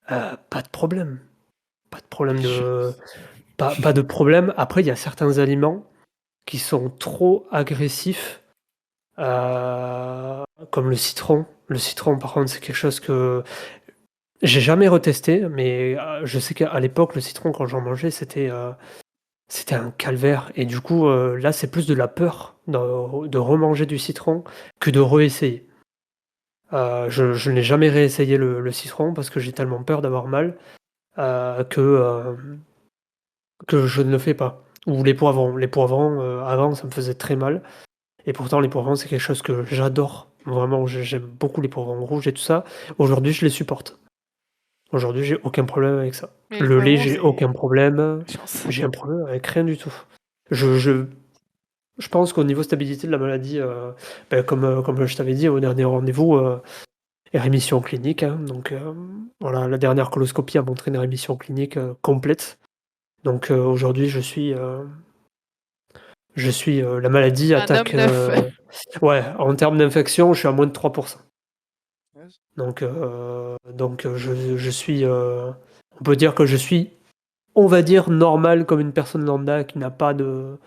Pas de problème. Pas de problème de Chance. pas de problème. Après, il y a certains aliments qui sont trop agressifs, comme le citron. Le citron, par contre, c'est quelque chose que j'ai jamais retesté, mais je sais qu'à l'époque, le citron, quand j'en mangeais, c'était un calvaire et du coup, là, c'est plus de la peur de remanger du citron que de réessayer. Je n'ai jamais réessayé le citron parce que j'ai tellement peur d'avoir mal, que je ne le fais pas. Ou les poivrons. Les poivrons, avant, ça me faisait très mal et pourtant les poivrons, c'est quelque chose que j'adore. Vraiment, j'aime beaucoup les poivrons rouges et tout ça. Aujourd'hui, je les supporte. Aujourd'hui, j'ai aucun problème avec ça. Mais le Le lait, poivron, j'ai aucun c'est problème. chance. J'ai un problème avec rien du tout. Je je je pense qu'au niveau stabilité de la maladie, comme je t'avais dit au dernier rendez-vous, rémission clinique, hein, donc voilà, la dernière coloscopie a montré une rémission clinique, complète. Donc aujourd'hui, la maladie Un homme attaque, neuf. ouais, en termes d'infection, je suis à moins de 3. Yes. Donc je suis, on peut dire que je suis, on va dire, normal comme une personne lambda qui n'a pas de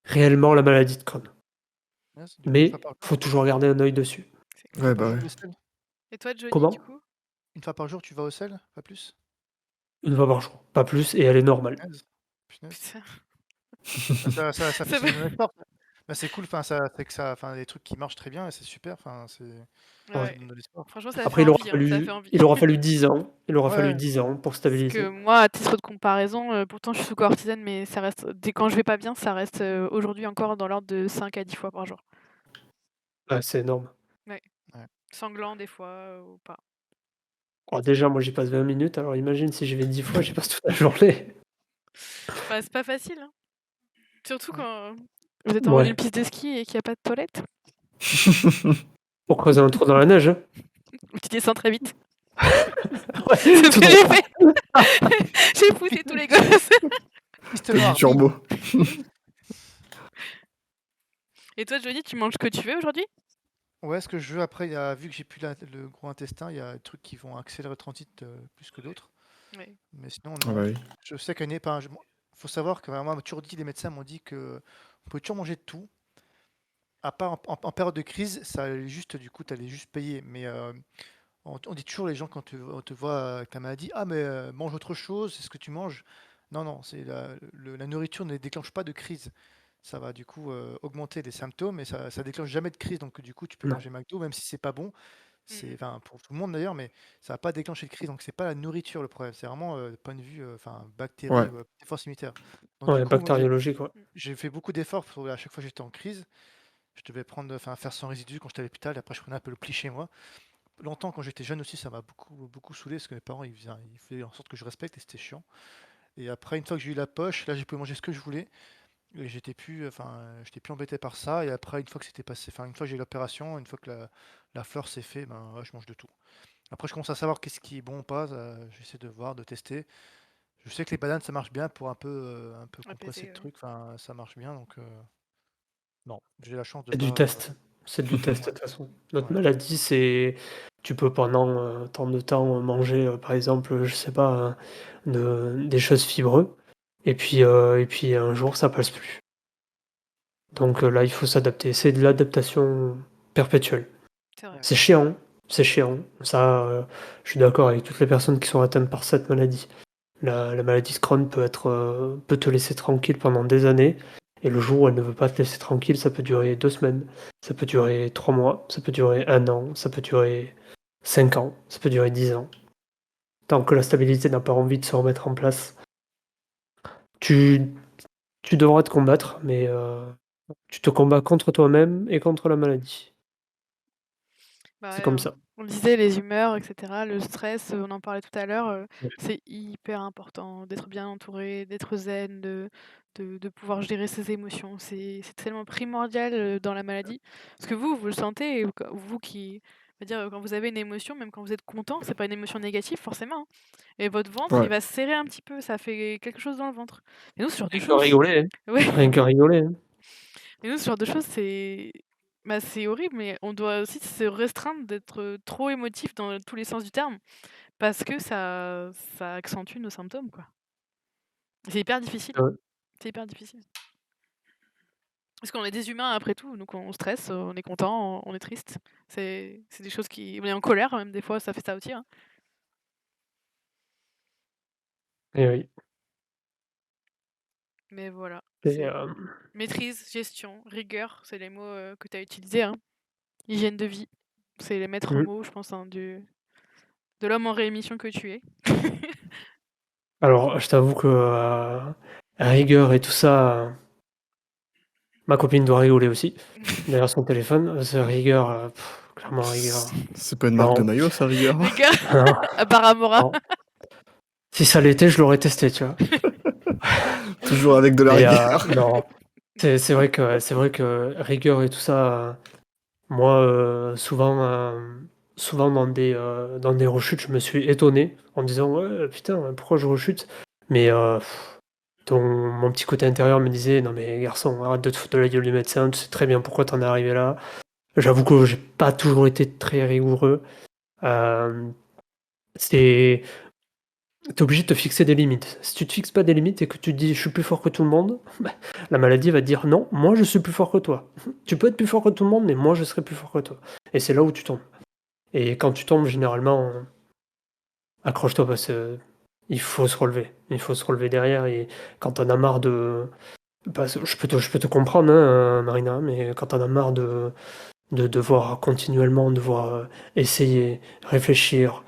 réellement la maladie de Crohn. Yes. Du coup, une fois Mais par jour, faut toujours garder un œil dessus. C'est une clair. fois Ouais, par bah jour, ouais. le sel? Et toi, Johnny, du Comment? coup? Une fois par jour, tu vas au sel, pas plus? Une fois par jour, pas plus et elle est normale. Punaise, punaise. Putain. Bah, ça Ça fait du fait non-effort. Bah, c'est cool, enfin, ça fait que ça enfin, des trucs qui marchent très bien et c'est super, enfin, ça Ouais. ouais. donne de l'espoir. Franchement, ça fait Après, envie, hein, ça fait envie. il aura fallu 10 ans. Il aura fallu Ouais, 10 ans pour Parce que stabiliser. moi, à titre de comparaison, pourtant je suis sous cortisone, mais ça reste dès quand je vais pas bien, ça reste, aujourd'hui encore dans l'ordre de 5 à 10 fois par jour. Ouais, c'est énorme. Ouais. ouais. Sanglant des fois, ou pas. Oh, déjà, moi, j'y passe 20 minutes, alors imagine si j'y vais 10 fois, j'y passe toute la journée. Bah, c'est pas facile, hein. Surtout Mmh. quand vous êtes en haut d'une Ouais, piste de ski et qu'il y a pas de toilette. pour creuser un trou dans la neige, hein. Ou tu descends très vite. Ouais, C'est ce tout que j'ai droit. fait. J'ai poussé tous les gosses. Piste Fais du noire, bim! turbo. Et toi, Johnny, tu manges ce que tu veux aujourd'hui? Ouais, ce que je veux après, il y a vu que j'ai plus le gros intestin, il y a des trucs qui vont accélérer le transit, plus que d'autres. Ouais. Mais sinon Ah bah non, oui. je sais qu'il y a une enfin, faut savoir que moi, on m'a toujours dit les médecins m'ont dit qu'on pouvait toujours manger de tout, à part en période de crise, ça allait juste du coup, tu allais juste payer. Mais, on dit toujours les gens quand on te voit avec la maladie: «Ah mais, mange autre chose, c'est ce que tu manges». Non, non, c'est la nourriture ne déclenche pas de crise. Ça va du coup, augmenter les symptômes et ça déclenche jamais de crise. Donc du coup, tu peux Non. manger McDo même si c'est pas bon. C'est Mmh. enfin pour tout le monde d'ailleurs, mais ça va pas déclencher de crise. Donc c'est pas la nourriture le problème, c'est vraiment, point de vue, enfin bactéries, Ouais. défense immunitaire. Donc du Ouais, coup, moi j'ai bactériologique, ouais. Mmh. j'ai fait beaucoup d'efforts pour à chaque fois que j'étais en crise. Je devais prendre enfin faire sans résidus quand j'étais à l'hôpital. Après je prenais un peu le pli chez moi. Longtemps, quand j'étais jeune aussi, ça m'a beaucoup saoulé parce que mes parents ils faisaient en sorte que je respecte et c'était chiant. Et après, une fois que j'ai eu la poche, là, j'ai pu manger ce que je voulais et j'étais plus embêté par ça. Et après, une fois que c'était passé, enfin, une fois que j'ai eu l'opération, une fois que la fleur s'est fait, ben, ouais, je mange de tout. Après, je commence à savoir qu'est-ce qui est bon ou pas. J'essaie de voir, de tester. Je sais que les bananes, ça marche bien pour un peu compresser Apaiser, le ouais. truc. Enfin, ça marche bien, donc non, j'ai la chance de C'est du pas. test. C'est du test, de Ouais, toute façon. Notre ouais, maladie, c'est tu peux pendant, tant de temps, manger, par exemple, je sais pas, des choses fibreuses et puis un jour, ça passe plus. Donc là, il faut s'adapter. C'est de l'adaptation perpétuelle. C'est vrai. C'est chiant, c'est chiant. Ça, je suis d'accord avec toutes les personnes qui sont atteintes par cette maladie. La maladie de Crohn peut te laisser tranquille pendant des années et le jour où elle ne veut pas te laisser tranquille, ça peut durer 2 semaines, ça peut durer 3 mois, ça peut durer 1 an, ça peut durer 5 ans, ça peut durer 10 ans. Tant que la stabilité n'a pas envie de se remettre en place, tu tu devras te combattre, mais tu te combats contre toi-même et contre la maladie. Bah, C'est ouais, comme ça. on le disait, les humeurs et cetera, le stress, on en parlait tout à l'heure, Ouais. c'est hyper important d'être bien entouré, d'être zen, de pouvoir gérer ses émotions. C'est tellement primordial, dans la maladie. Parce que vous le sentez, vous qui C'est-à-dire, quand vous avez une émotion, même quand vous êtes content, c'est pas une émotion négative forcément, hein, et votre ventre, il Ouais. va se serrer un petit peu, ça fait quelque chose dans le ventre. Et nous, ce genre de Rien que choses rigoler, hein. ouais, Rien que rigoler, hein. et nous, ce genre de choses, c'est horrible, mais on doit aussi se restreindre d'être, trop émotif dans tous les sens du terme, parce que ça accentue nos symptômes, quoi. C'est hyper difficile, Ouais. c'est hyper difficile. Parce qu'on est des humains après tout, donc on stresse, on est content, on est triste. C'est des choses on est en colère même des fois, ça fait ça aussi, hein. Et oui. Mais voilà, Et c'est maîtrise, gestion, rigueur, c'est les mots, que tu as utilisés, hein. Hygiène de vie, c'est les maîtres mmh. mots, je pense, hein, de l'homme en réémission que tu es. Alors, je t'avoue que, rigueur et tout ça, ma copine doit rigoler aussi. Derrière son téléphone, c'est rigueur, clairement rigueur. C'est pas une marque de Non, maillot, ça, rigueur? Rigueur non, à Paramora. non. Si ça l'était, je l'aurais testé, tu vois? Toujours avec de la Mais, rigueur. non, c'est vrai que rigueur et tout ça, moi, souvent dans des rechutes, je me suis étonné en me disant: «Ouais, putain, pourquoi je rechute?» mais, mon petit côté intérieur me disait: «Non mais garçon, arrête de te foutre de la gueule du médecin, tu sais très bien pourquoi t'en es arrivé là». J'avoue que j'ai pas toujours été très rigoureux. Hem, c'est Tu obligé de te fixer des limites. Si tu te fixes pas des limites et que tu te dis: «Je suis plus fort que tout le monde», bah, la maladie va te dire: «Non, moi je suis plus fort que toi. Tu peux être plus fort que tout le monde, mais moi je serai plus fort que toi», et c'est là où tu tombes, et quand tu tombes généralement, accroche-toi parce que il faut se relever. Il faut se relever derrière, et quand tu en as marre de parce que je peux te comprendre, hein, Marina, mais quand tu en as marre de devoir continuellement devoir, essayer, réfléchir,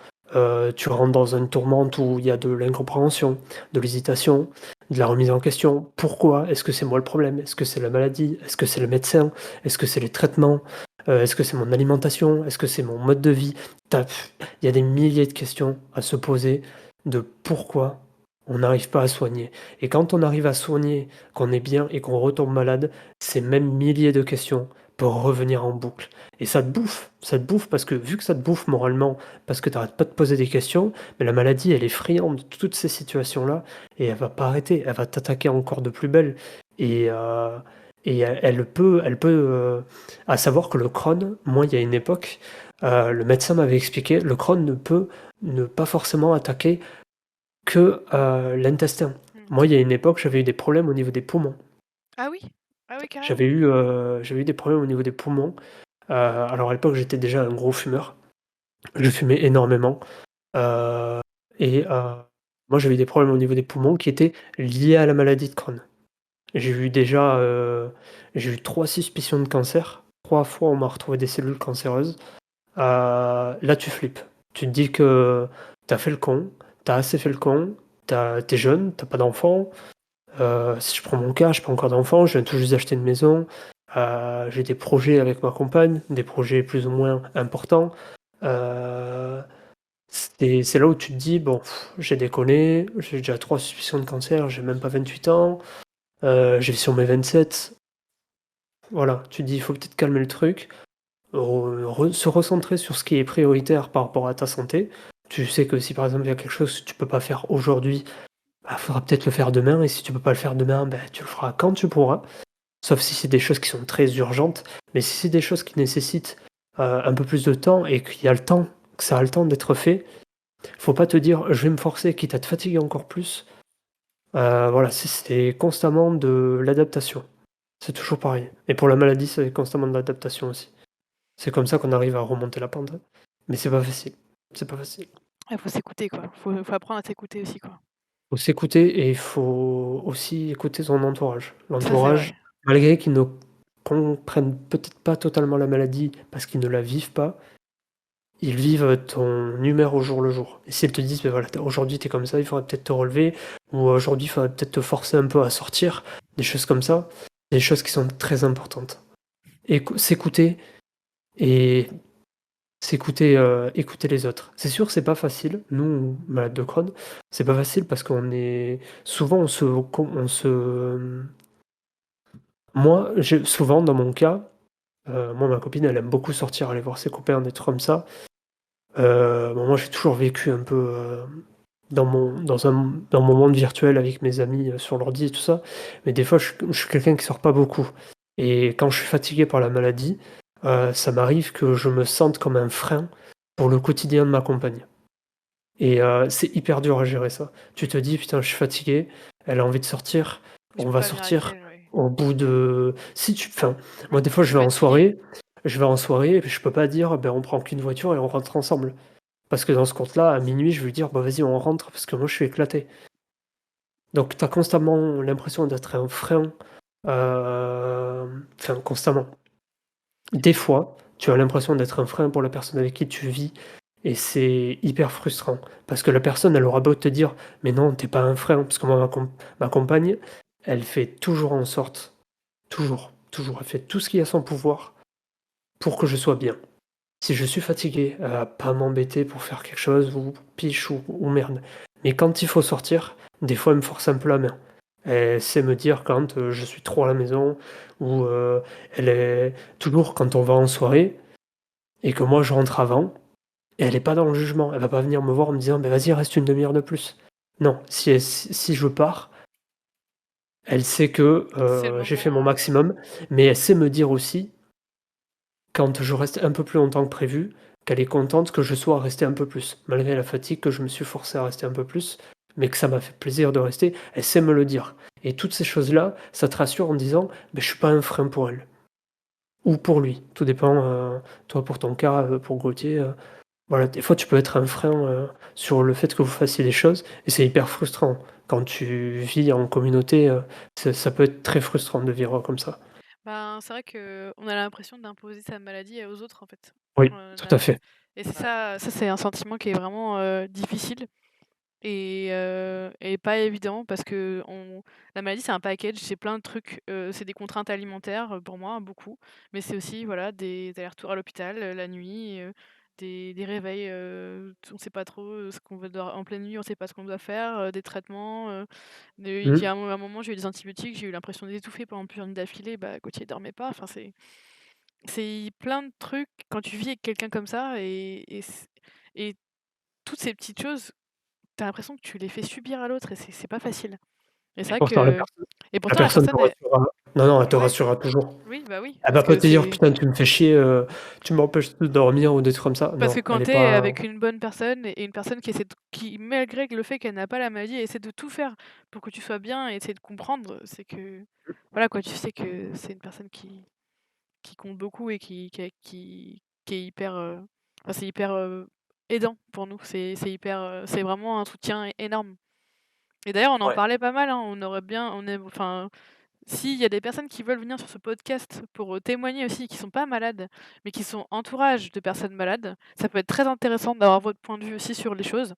tu rentres dans une tourmente où il y a de l'incompréhension, de l'hésitation, de la remise en question. Pourquoi? Est-ce que c'est moi le problème? Est-ce que c'est la maladie? Est-ce que c'est le médecin? Est-ce que c'est les traitements? Est-ce que c'est mon alimentation? Est-ce que c'est mon mode de vie? Tu Il y a des milliers de questions à se poser de pourquoi on n'arrive pas à soigner, et quand on arrive à soigner, qu'on est bien et qu'on retombe malade, ces mêmes milliers de questions pour revenir en boucle, et ça te bouffe parce que vu que ça te bouffe moralement, parce que tu arrêtes pas de poser des questions, mais la maladie, elle est friande de toutes ces situations-là, et elle va pas arrêter, elle va t'attaquer encore de plus belle, et à savoir que le Crohn, moi, il y a une époque, le médecin m'avait expliqué, le Crohn ne peut ne pas forcément attaquer que, l'intestin. Mmh. Moi, il y a une époque, j'avais eu des problèmes au niveau des poumons. Ah oui? Ah oui, carrément. J'avais eu des problèmes au niveau des poumons. Alors à l'époque, j'étais déjà un gros fumeur. Je fumais énormément, heu et moi, j'avais eu des problèmes au niveau des poumons qui étaient liés à la maladie de Crohn. J'ai eu déjà, j'ai eu 3 suspicions de cancer. 3 fois, on m'a retrouvé des cellules cancéreuses. Là, tu flippes. Tu te dis que tu as fait le con, tu as assez fait le con, tu es jeune, tu as pas d'enfant. Si je prends mon cas, j'ai pas encore d'enfant, je viens tout juste d'acheter une maison, j'ai des projets avec ma compagne, des projets plus ou moins importants. Heu, c'est là où tu te dis: «Bon, j'ai déconné, j'ai déjà 3 suspicions de cancer, j'ai même pas 28 ans, je vais sur mes 27». Voilà, tu te dis: «Il faut peut-être calmer le truc, se recentrer sur ce qui est prioritaire par rapport à ta santé». Tu sais que si par exemple il y a quelque chose que tu peux pas faire aujourd'hui, bah, faudra peut-être le faire demain, et si tu peux pas le faire demain, bah, tu le feras quand tu pourras. Sauf si c'est des choses qui sont très urgentes, mais si c'est des choses qui nécessitent, un peu plus de temps et qu'il y a le temps, que ça a le temps d'être fait, faut pas te dire: «Je vais me forcer», quitte à te fatiguer encore plus. Voilà, c'est constamment de l'adaptation. C'est toujours pareil, et pour la maladie, c'est constamment de l'adaptation aussi. C'est comme ça qu'on arrive à remonter la pente, hein. Mais c'est pas facile, c'est pas facile. Il faut s'écouter, quoi. Faut apprendre à s'écouter aussi, quoi. Faut s'écouter, et il faut aussi écouter son entourage. Ça, c'est L'entourage, vrai. malgré qu'ils ne comprennent peut-être pas totalement la maladie parce qu'ils ne la vivent pas, ils vivent ton humeur au jour le jour. Et s'ils te disent: «Beh, voilà, aujourd'hui tu es comme ça, il faudrait peut-être te relever», ou aujourd'hui il faudrait peut-être te forcer un peu à sortir, des choses comme ça, des choses qui sont très importantes. S'écouter, et écouter les autres. C'est sûr, c'est pas facile. Nous, malades de Crohn, c'est pas facile parce qu'on est souvent on se moi, j'ai souvent dans mon cas, Moi, ma copine, elle aime beaucoup sortir, aller voir ses copains, des trucs comme ça. Bon, moi, j'ai toujours vécu un peu, dans mon monde virtuel avec mes amis, sur l'ordi et tout ça. Mais des fois, je suis quelqu'un qui sort pas beaucoup et quand je suis fatigué par la maladie, ça m'arrive que je me sente comme un frein pour le quotidien de ma compagne et c'est hyper dur à gérer ça. Tu te dis: «Putain, je suis fatigué, elle a envie de sortir, Tu on peux va pas venir avec sortir». elle, ouais. Au bout de si tu enfin, moi, Oui, des fois, je suis fatiguée. je vais en soirée et puis je peux pas dire: «Ben, on prend qu'une voiture et on rentre ensemble». Parce que dans ce compte-là, à minuit, je vais lui dire: «Bah, vas-y, on rentre parce que moi, je suis éclaté». Donc tu as constamment l'impression d'être un frein, enfin constamment. Des fois, tu as l'impression d'être un frein pour la personne avec qui tu vis et c'est hyper frustrant. Parce que la personne, elle aura beau te dire: «Mais non, tu es pas un frein», parce que moi, ma compagne, elle fait toujours en sorte, toujours, toujours, elle fait tout ce qui est à son pouvoir pour que je sois bien. Si je suis fatigué, elle va pas m'embêter pour faire quelque chose ou piche ou merde. Mais quand il faut sortir, des fois, elle me force un peu la main. Elle sait me dire quand, je suis trop à la maison ou, elle est toujours quand on va en soirée et que moi je rentre avant, elle est pas dans le jugement. Elle va pas venir me voir en me disant: «Beh, vas-y, reste une demi heure de plus». Non, si je pars, elle sait que, C'est le j'ai fait mon moment, maximum, mais elle sait me dire aussi quand je reste un peu plus longtemps que prévu, qu'elle est contente que je sois resté un peu plus, malgré la fatigue, que je me suis forcé à rester un peu plus, mais que ça m'a fait plaisir de rester, elle sait me le dire. Et toutes ces choses-là, ça te rassure en disant: «Beh, je suis pas un frein pour elle ou pour lui». Tout dépend, toi pour ton cas, pour Gauthier, voilà, des fois tu peux être un frein, sur le fait que vous fassiez des choses et c'est hyper frustrant. Quand tu vis en communauté, ça peut être très frustrant de vivre comme ça. Ben, c'est vrai qu'on a l'impression d'imposer sa maladie, aux autres, en fait. Oui, tout à On fait. et c'est ça, c'est un sentiment qui est vraiment, difficile et pas évident parce que la maladie, c'est un package, c'est plein de trucs, c'est des contraintes alimentaires, pour moi, beaucoup, mais c'est aussi, voilà, des allers-retours à l'hôpital, la nuit, des réveils, on sait pas trop, ce qu'on va devoir en pleine nuit, on sait pas ce qu'on doit faire, des traitements, il y Mmh. a un moment, j'ai eu des antibiotiques, j'ai eu l'impression d'étouffer pendant plusieurs nuits d'affilée, bah, Gauthier dormait pas, enfin, c'est plein de trucs quand tu vis avec quelqu'un comme ça et toutes ces petites choses, tu as l'impression que tu les fais subir à l'autre et c'est pas facile. Et c'est Et vrai pourtant que et la pourtant la personne te personne elle rassurera. Non, non, elle te ouais, rassurera toujours. oui, bah, oui, Elle parce va pas que te dire: c'est «Putain, tu me fais chier, tu m'empêches de dormir» ou des trucs comme ça. parce que Non, quand elle est tu es pas avec une bonne personne et une personne qui malgré le fait qu'elle n'a pas la maladie, essaie de tout faire pour que tu sois bien et essaie de comprendre, c'est que voilà quoi, tu sais que c'est une personne qui compte beaucoup et qui est hyper, enfin c'est hyper, aidant pour nous. C'est hyper, c'est vraiment un soutien énorme. Et d'ailleurs, on en ouais. parlait pas mal, hein, enfin, s'il y a des personnes qui veulent venir sur ce podcast pour, témoigner aussi, qui sont pas malades, mais qui sont entourage de personnes malades, ça peut être très intéressant d'avoir votre point de vue aussi sur les choses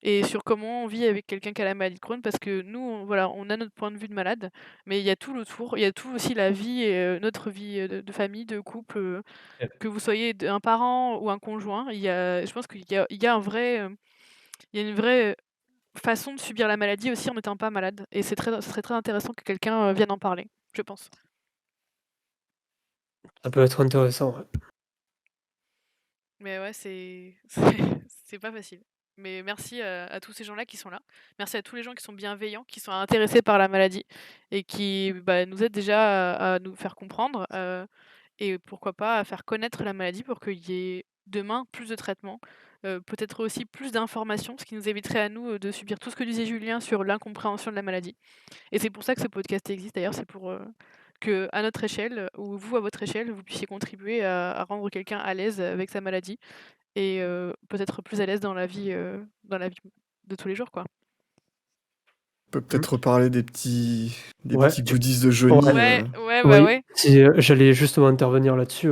et sur comment on vit avec quelqu'un qui a la maladie de Crohn. Parce que nous, voilà, on a notre point de vue de malade, mais il y a tout l'autour, il y a tout aussi la vie et notre vie, de famille, de couple, que vous soyez un parent ou un conjoint. Je pense qu'il y a un vrai, il y a une vraie façon de subir la maladie aussi en n'étant pas malade et ce serait très intéressant que quelqu'un, vienne en parler, je pense. Ça peut être intéressant, ouais. Mais ouais, c'est pas facile. Mais merci, à tous ces gens-là qui sont là. Merci à tous les gens qui sont bienveillants, qui sont intéressés par la maladie et qui, bah, nous aident déjà à nous faire comprendre, et pourquoi pas à faire connaître la maladie pour qu'il y ait demain plus de traitements, peut-être aussi plus d'informations, ce qui nous éviterait à nous, de subir tout ce que disait Julien sur l'incompréhension de la maladie. Et c'est pour ça que ce podcast existe d'ailleurs, c'est pour, qu'à notre échelle, ou vous à votre échelle, vous puissiez contribuer à rendre quelqu'un à l'aise avec sa maladie et peut-être plus à l'aise dans la vie de tous les jours, quoi. On peut Mmh. peut-être reparler des Ouais, petits goodies de Johnny. ouais, Ouais, ouais, bah, oui, ouais, si, j'allais justement intervenir là-dessus,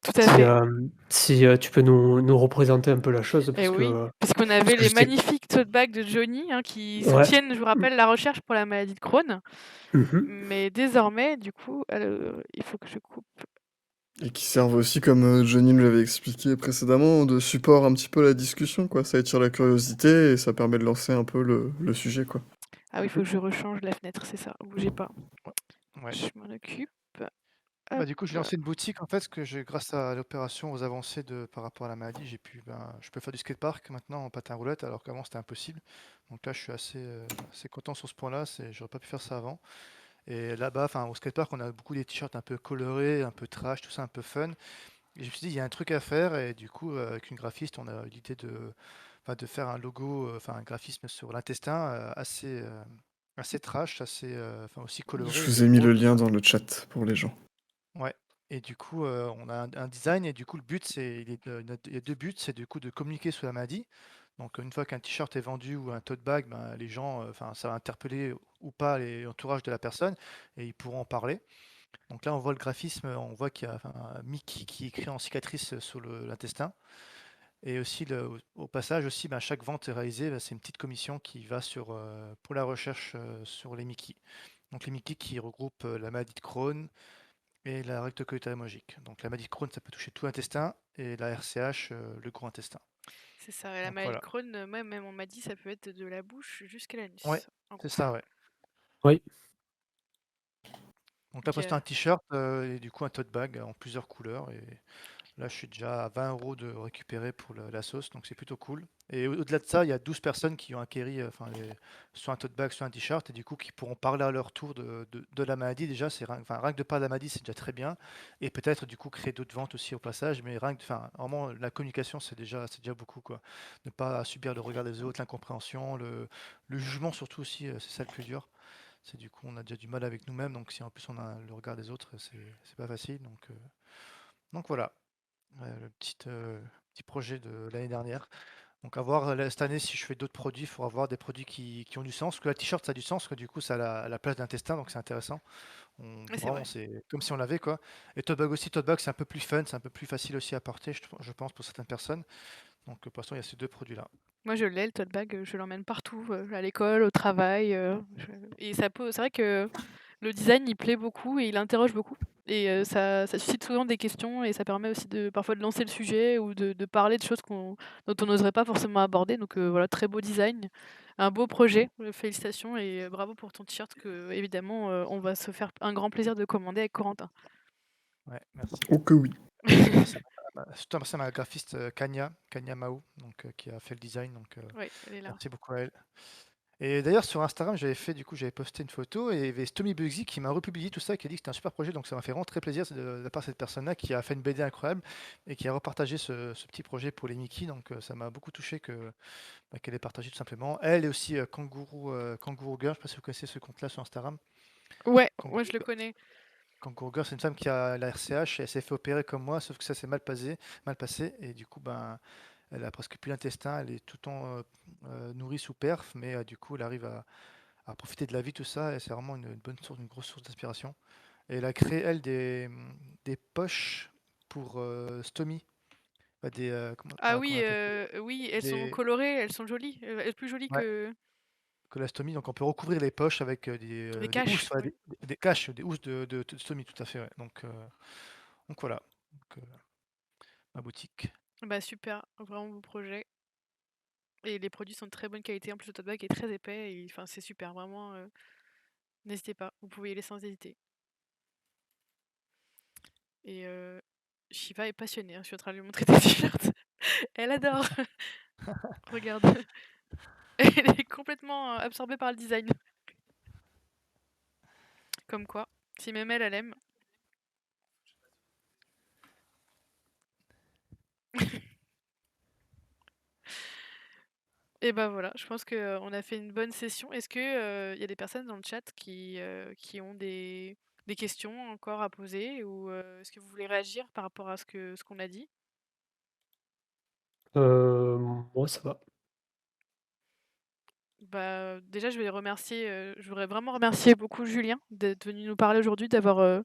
tout à fait. si, tu peux nous représenter un peu la chose Et oui, parce qu'on parce avait que les je sais magnifiques tote bags de Johnny, hein, qui ouais. soutiennent, je vous rappelle, la recherche pour la maladie de Crohn. Mmh mh. Mais désormais, du coup, il faut que je coupe. Et qui servent aussi, comme Johnny me l'avait expliqué précédemment, de support un petit peu à la discussion, quoi. Ça attire la curiosité et ça permet de lancer un peu le sujet, quoi. Ah oui, il faut que je rechange la fenêtre, c'est ça, bougez pas. Ouais. Je m'en occupe. Bah, Hop du coup, j'ai là. lancé une boutique en fait, parce que grâce à l'opération, aux avancées par rapport à la maladie, je peux faire du skatepark maintenant en patin roulette, alors qu'avant c'était impossible. Donc là, je suis assez content sur ce point-là. J'aurais pas pu faire ça avant. Et là-bas, enfin, au skatepark, on a beaucoup des t-shirts un peu colorés, un peu trash, tout ça, un peu fun. Et je me suis dit, il y a un truc à faire. Et du coup, avec une graphiste, on a eu l'idée enfin, de faire un logo, enfin, un graphisme sur l'intestin assez trash, enfin, aussi Je coloré vous et ai mis le drôle. lien dans le chat pour les gens. Ouais. Et du coup, on a un design et du coup, le but, il y a deux buts, c'est du coup de communiquer sur la maladie. Donc, une fois qu'un t-shirt est vendu ou un tote bag, ben, les gens, enfin, ça va interpeller ou pas l'entourage de la personne et ils pourront en parler. Donc là, on voit le graphisme, on voit qu'il y a enfin, un Mickey qui est écrit en cicatrice sur l'intestin. Et aussi, au passage, aussi, ben, chaque vente est réalisée, ben, c'est une petite commission qui va pour la recherche sur les Mickey. Donc les Mickey qui regroupent la maladie de Crohn, et la rectocolite hémorragique. Donc la maladie de Crohn, ça peut toucher tout l'intestin et la RCH, le gros intestin. C'est ça, la Donc maladie de voilà. Crohn, moi même on m'a dit ça peut être de la bouche jusqu'à Ouais, l'anus, en c'est gros. ça, ouais. Oui. Donc là, Donc, posté un t-shirt et du coup un tote bag en plusieurs couleurs. Et là, je suis déjà à 20 € de récupérer pour la sauce, donc c'est plutôt cool. Et au-delà de ça, il y a 12 personnes qui ont acquéri enfin, soit un tote bag, soit un t-shirt, et du coup qui pourront parler à leur tour de la maladie. Déjà, enfin, rien que de parler de la maladie, c'est déjà très bien. Et peut-être du coup créer d'autres ventes aussi au passage, mais enfin, vraiment, la communication, c'est déjà beaucoup, quoi. Ne pas subir le regard des autres, l'incompréhension, le jugement surtout aussi, c'est ça le plus dur. C'est du coup, on a déjà du mal avec nous-mêmes, donc si en plus on a le regard des autres, c'est pas facile. Donc voilà. Le petit projet de l'année dernière. Donc à voir cette année si je fais d'autres produits, il faut avoir des produits qui ont du sens. Parce que la t-shirt, ça a du sens, parce que du coup, ça a la place d'intestin, donc c'est intéressant. ouais, c'est Vraiment, vrai. c'est comme si on l'avait, quoi. Et tote bag aussi, tote bag, c'est un peu plus fun, c'est un peu plus facile aussi à porter, je pense, pour certaines personnes. Donc pour l'instant, il y a ces deux produits-là. Moi je l'ai le tote bag, je l'emmène partout, à l'école, au travail, et c'est vrai que le design il plaît beaucoup et il interroge beaucoup et ça suscite souvent des questions et ça permet aussi parfois de lancer le sujet ou de parler de choses dont on n'oserait pas forcément aborder donc voilà, très beau design, un beau projet, félicitations et bravo pour ton t-shirt que évidemment, on va se faire un grand plaisir de commander avec Corentin. Ouais, merci. Oh que oui. Surtout merci à ma graphiste Kanya Mao, qui a fait le design. Donc Ouais, elle est là. merci beaucoup à elle. Et d'ailleurs, sur Instagram, j'avais posté une photo et il y avait Stomy Bugsy qui m'a republié tout ça, qui a dit que c'était un super projet. Donc ça m'a fait vraiment très plaisir de la part de cette personne-là qui a fait une BD incroyable et qui a repartagé ce petit projet pour les Mickey. Donc ça m'a beaucoup touché qu'elle ait partagé tout simplement. Elle et aussi Kangourou Girl, je ne sais pas si vous connaissez ce compte-là sur Instagram. Ouais, moi Kangourou, je le connais. Kangourou Girl, c'est une femme qui a la RCH et elle s'est fait opérer comme moi, sauf que ça s'est mal passé. Et du coup, ben, elle a presque plus d'intestin, elle est tout le temps nourrie sous perf, mais du coup, elle arrive à profiter de la vie, tout ça, et c'est vraiment une bonne source, une grosse source d'inspiration. Et elle a créé, elle, des poches pour Stomy. Ah Comment on oui, appelle ça? oui, elles sont Des, colorées, elles sont jolies, elles plus jolies ouais, que que la Stomy. Donc on peut recouvrir les poches avec les des housses, caches, voilà, ouais. des caches, des housses de Stomy, tout à fait. Ouais. Donc voilà. Donc, ma boutique. Bah super, vraiment beau projet et les produits sont de très bonne qualité. En plus, le tote bag est très épais et enfin, c'est super, vraiment, n'hésitez pas, vous pouvez y aller sans hésiter et Shiva est passionnée, hein, je suis en train de lui montrer des t-shirts. Elle adore! Regarde, elle est complètement, absorbée par le design. Comme quoi, si même elle, elle aime. Et bah, voilà, je pense qu'on a fait une bonne session. Est-ce que, il y a des personnes dans le chat qui ont des questions encore à poser ou, est-ce que vous voulez réagir par rapport à ce qu'on a dit? Moi ça va. Bah, déjà, je voudrais vraiment remercier beaucoup Julien d'être venu nous parler aujourd'hui, d'avoir,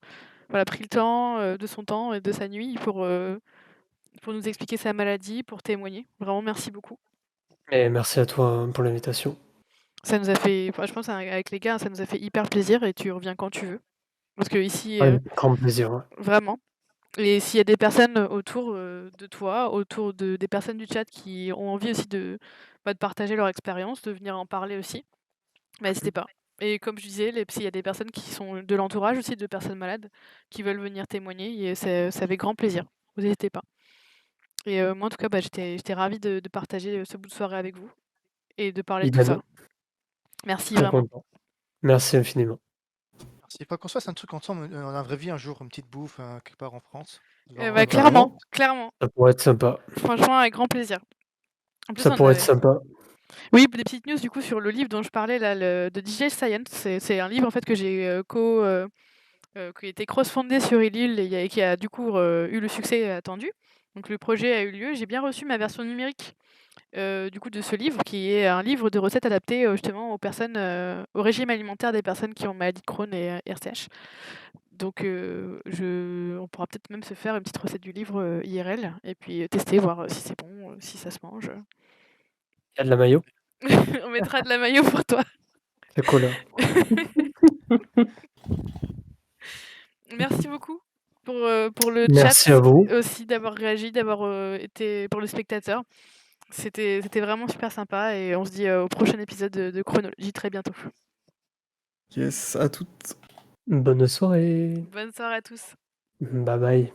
voilà, pris le temps, de son temps et de sa nuit pour nous expliquer sa maladie, pour témoigner. Vraiment merci beaucoup. Et merci à toi, hein, pour l'invitation. Ça nous a fait enfin, je pense avec les gars, ça nous a fait hyper plaisir et tu reviens quand tu veux. Parce qu'ici, Avec grand plaisir, ouais. vraiment et s'il y a des personnes autour, de toi, autour des personnes du chat qui ont envie aussi de partager leur expérience, de venir en parler aussi, bah, n'hésitez pas. Et comme je disais, il y a des personnes qui sont de l'entourage aussi, de personnes malades, qui veulent venir témoigner, et c'est avec grand plaisir. Vous n'hésitez pas. Et moi, en tout cas, j'étais ravie de partager ce bout de soirée avec vous et de parler de tout ça. Idem, Merci très vraiment. content. Merci infiniment. Merci. Il faut qu'on se fasse un truc ensemble dans la vraie vie un jour, une petite bouffe quelque part en France. Genre, Bah, carrément. clairement. Ça pourrait être sympa. Franchement, avec grand plaisir. En plus, Ça on pourrait être avait... sympa. Oui, des petites news du coup sur le livre dont je parlais là, de DJ Science. C'est un livre en fait que j'ai qui a été cross-fondé sur Elil et qui a du coup eu le succès attendu. Donc le projet a eu lieu. J'ai bien reçu ma version numérique du coup de ce livre, qui est un livre de recettes adapté justement aux personnes, au régime alimentaire des personnes qui ont maladie de Crohn et RCH. Donc on pourra peut-être même se faire une petite recette du livre IRL et puis tester, voir si c'est bon, si ça se mange. Il y a de la mayo? On mettra de la mayo pour toi. C'est cool. Hein. Merci beaucoup pour le Merci chat à vous. aussi, d'avoir réagi, d'avoir été pour le spectateur. C'était vraiment super sympa et on se dit au prochain épisode de Chronologie très bientôt. Yes, à toutes. Bonne soirée. Bonne soirée à tous. Bye bye.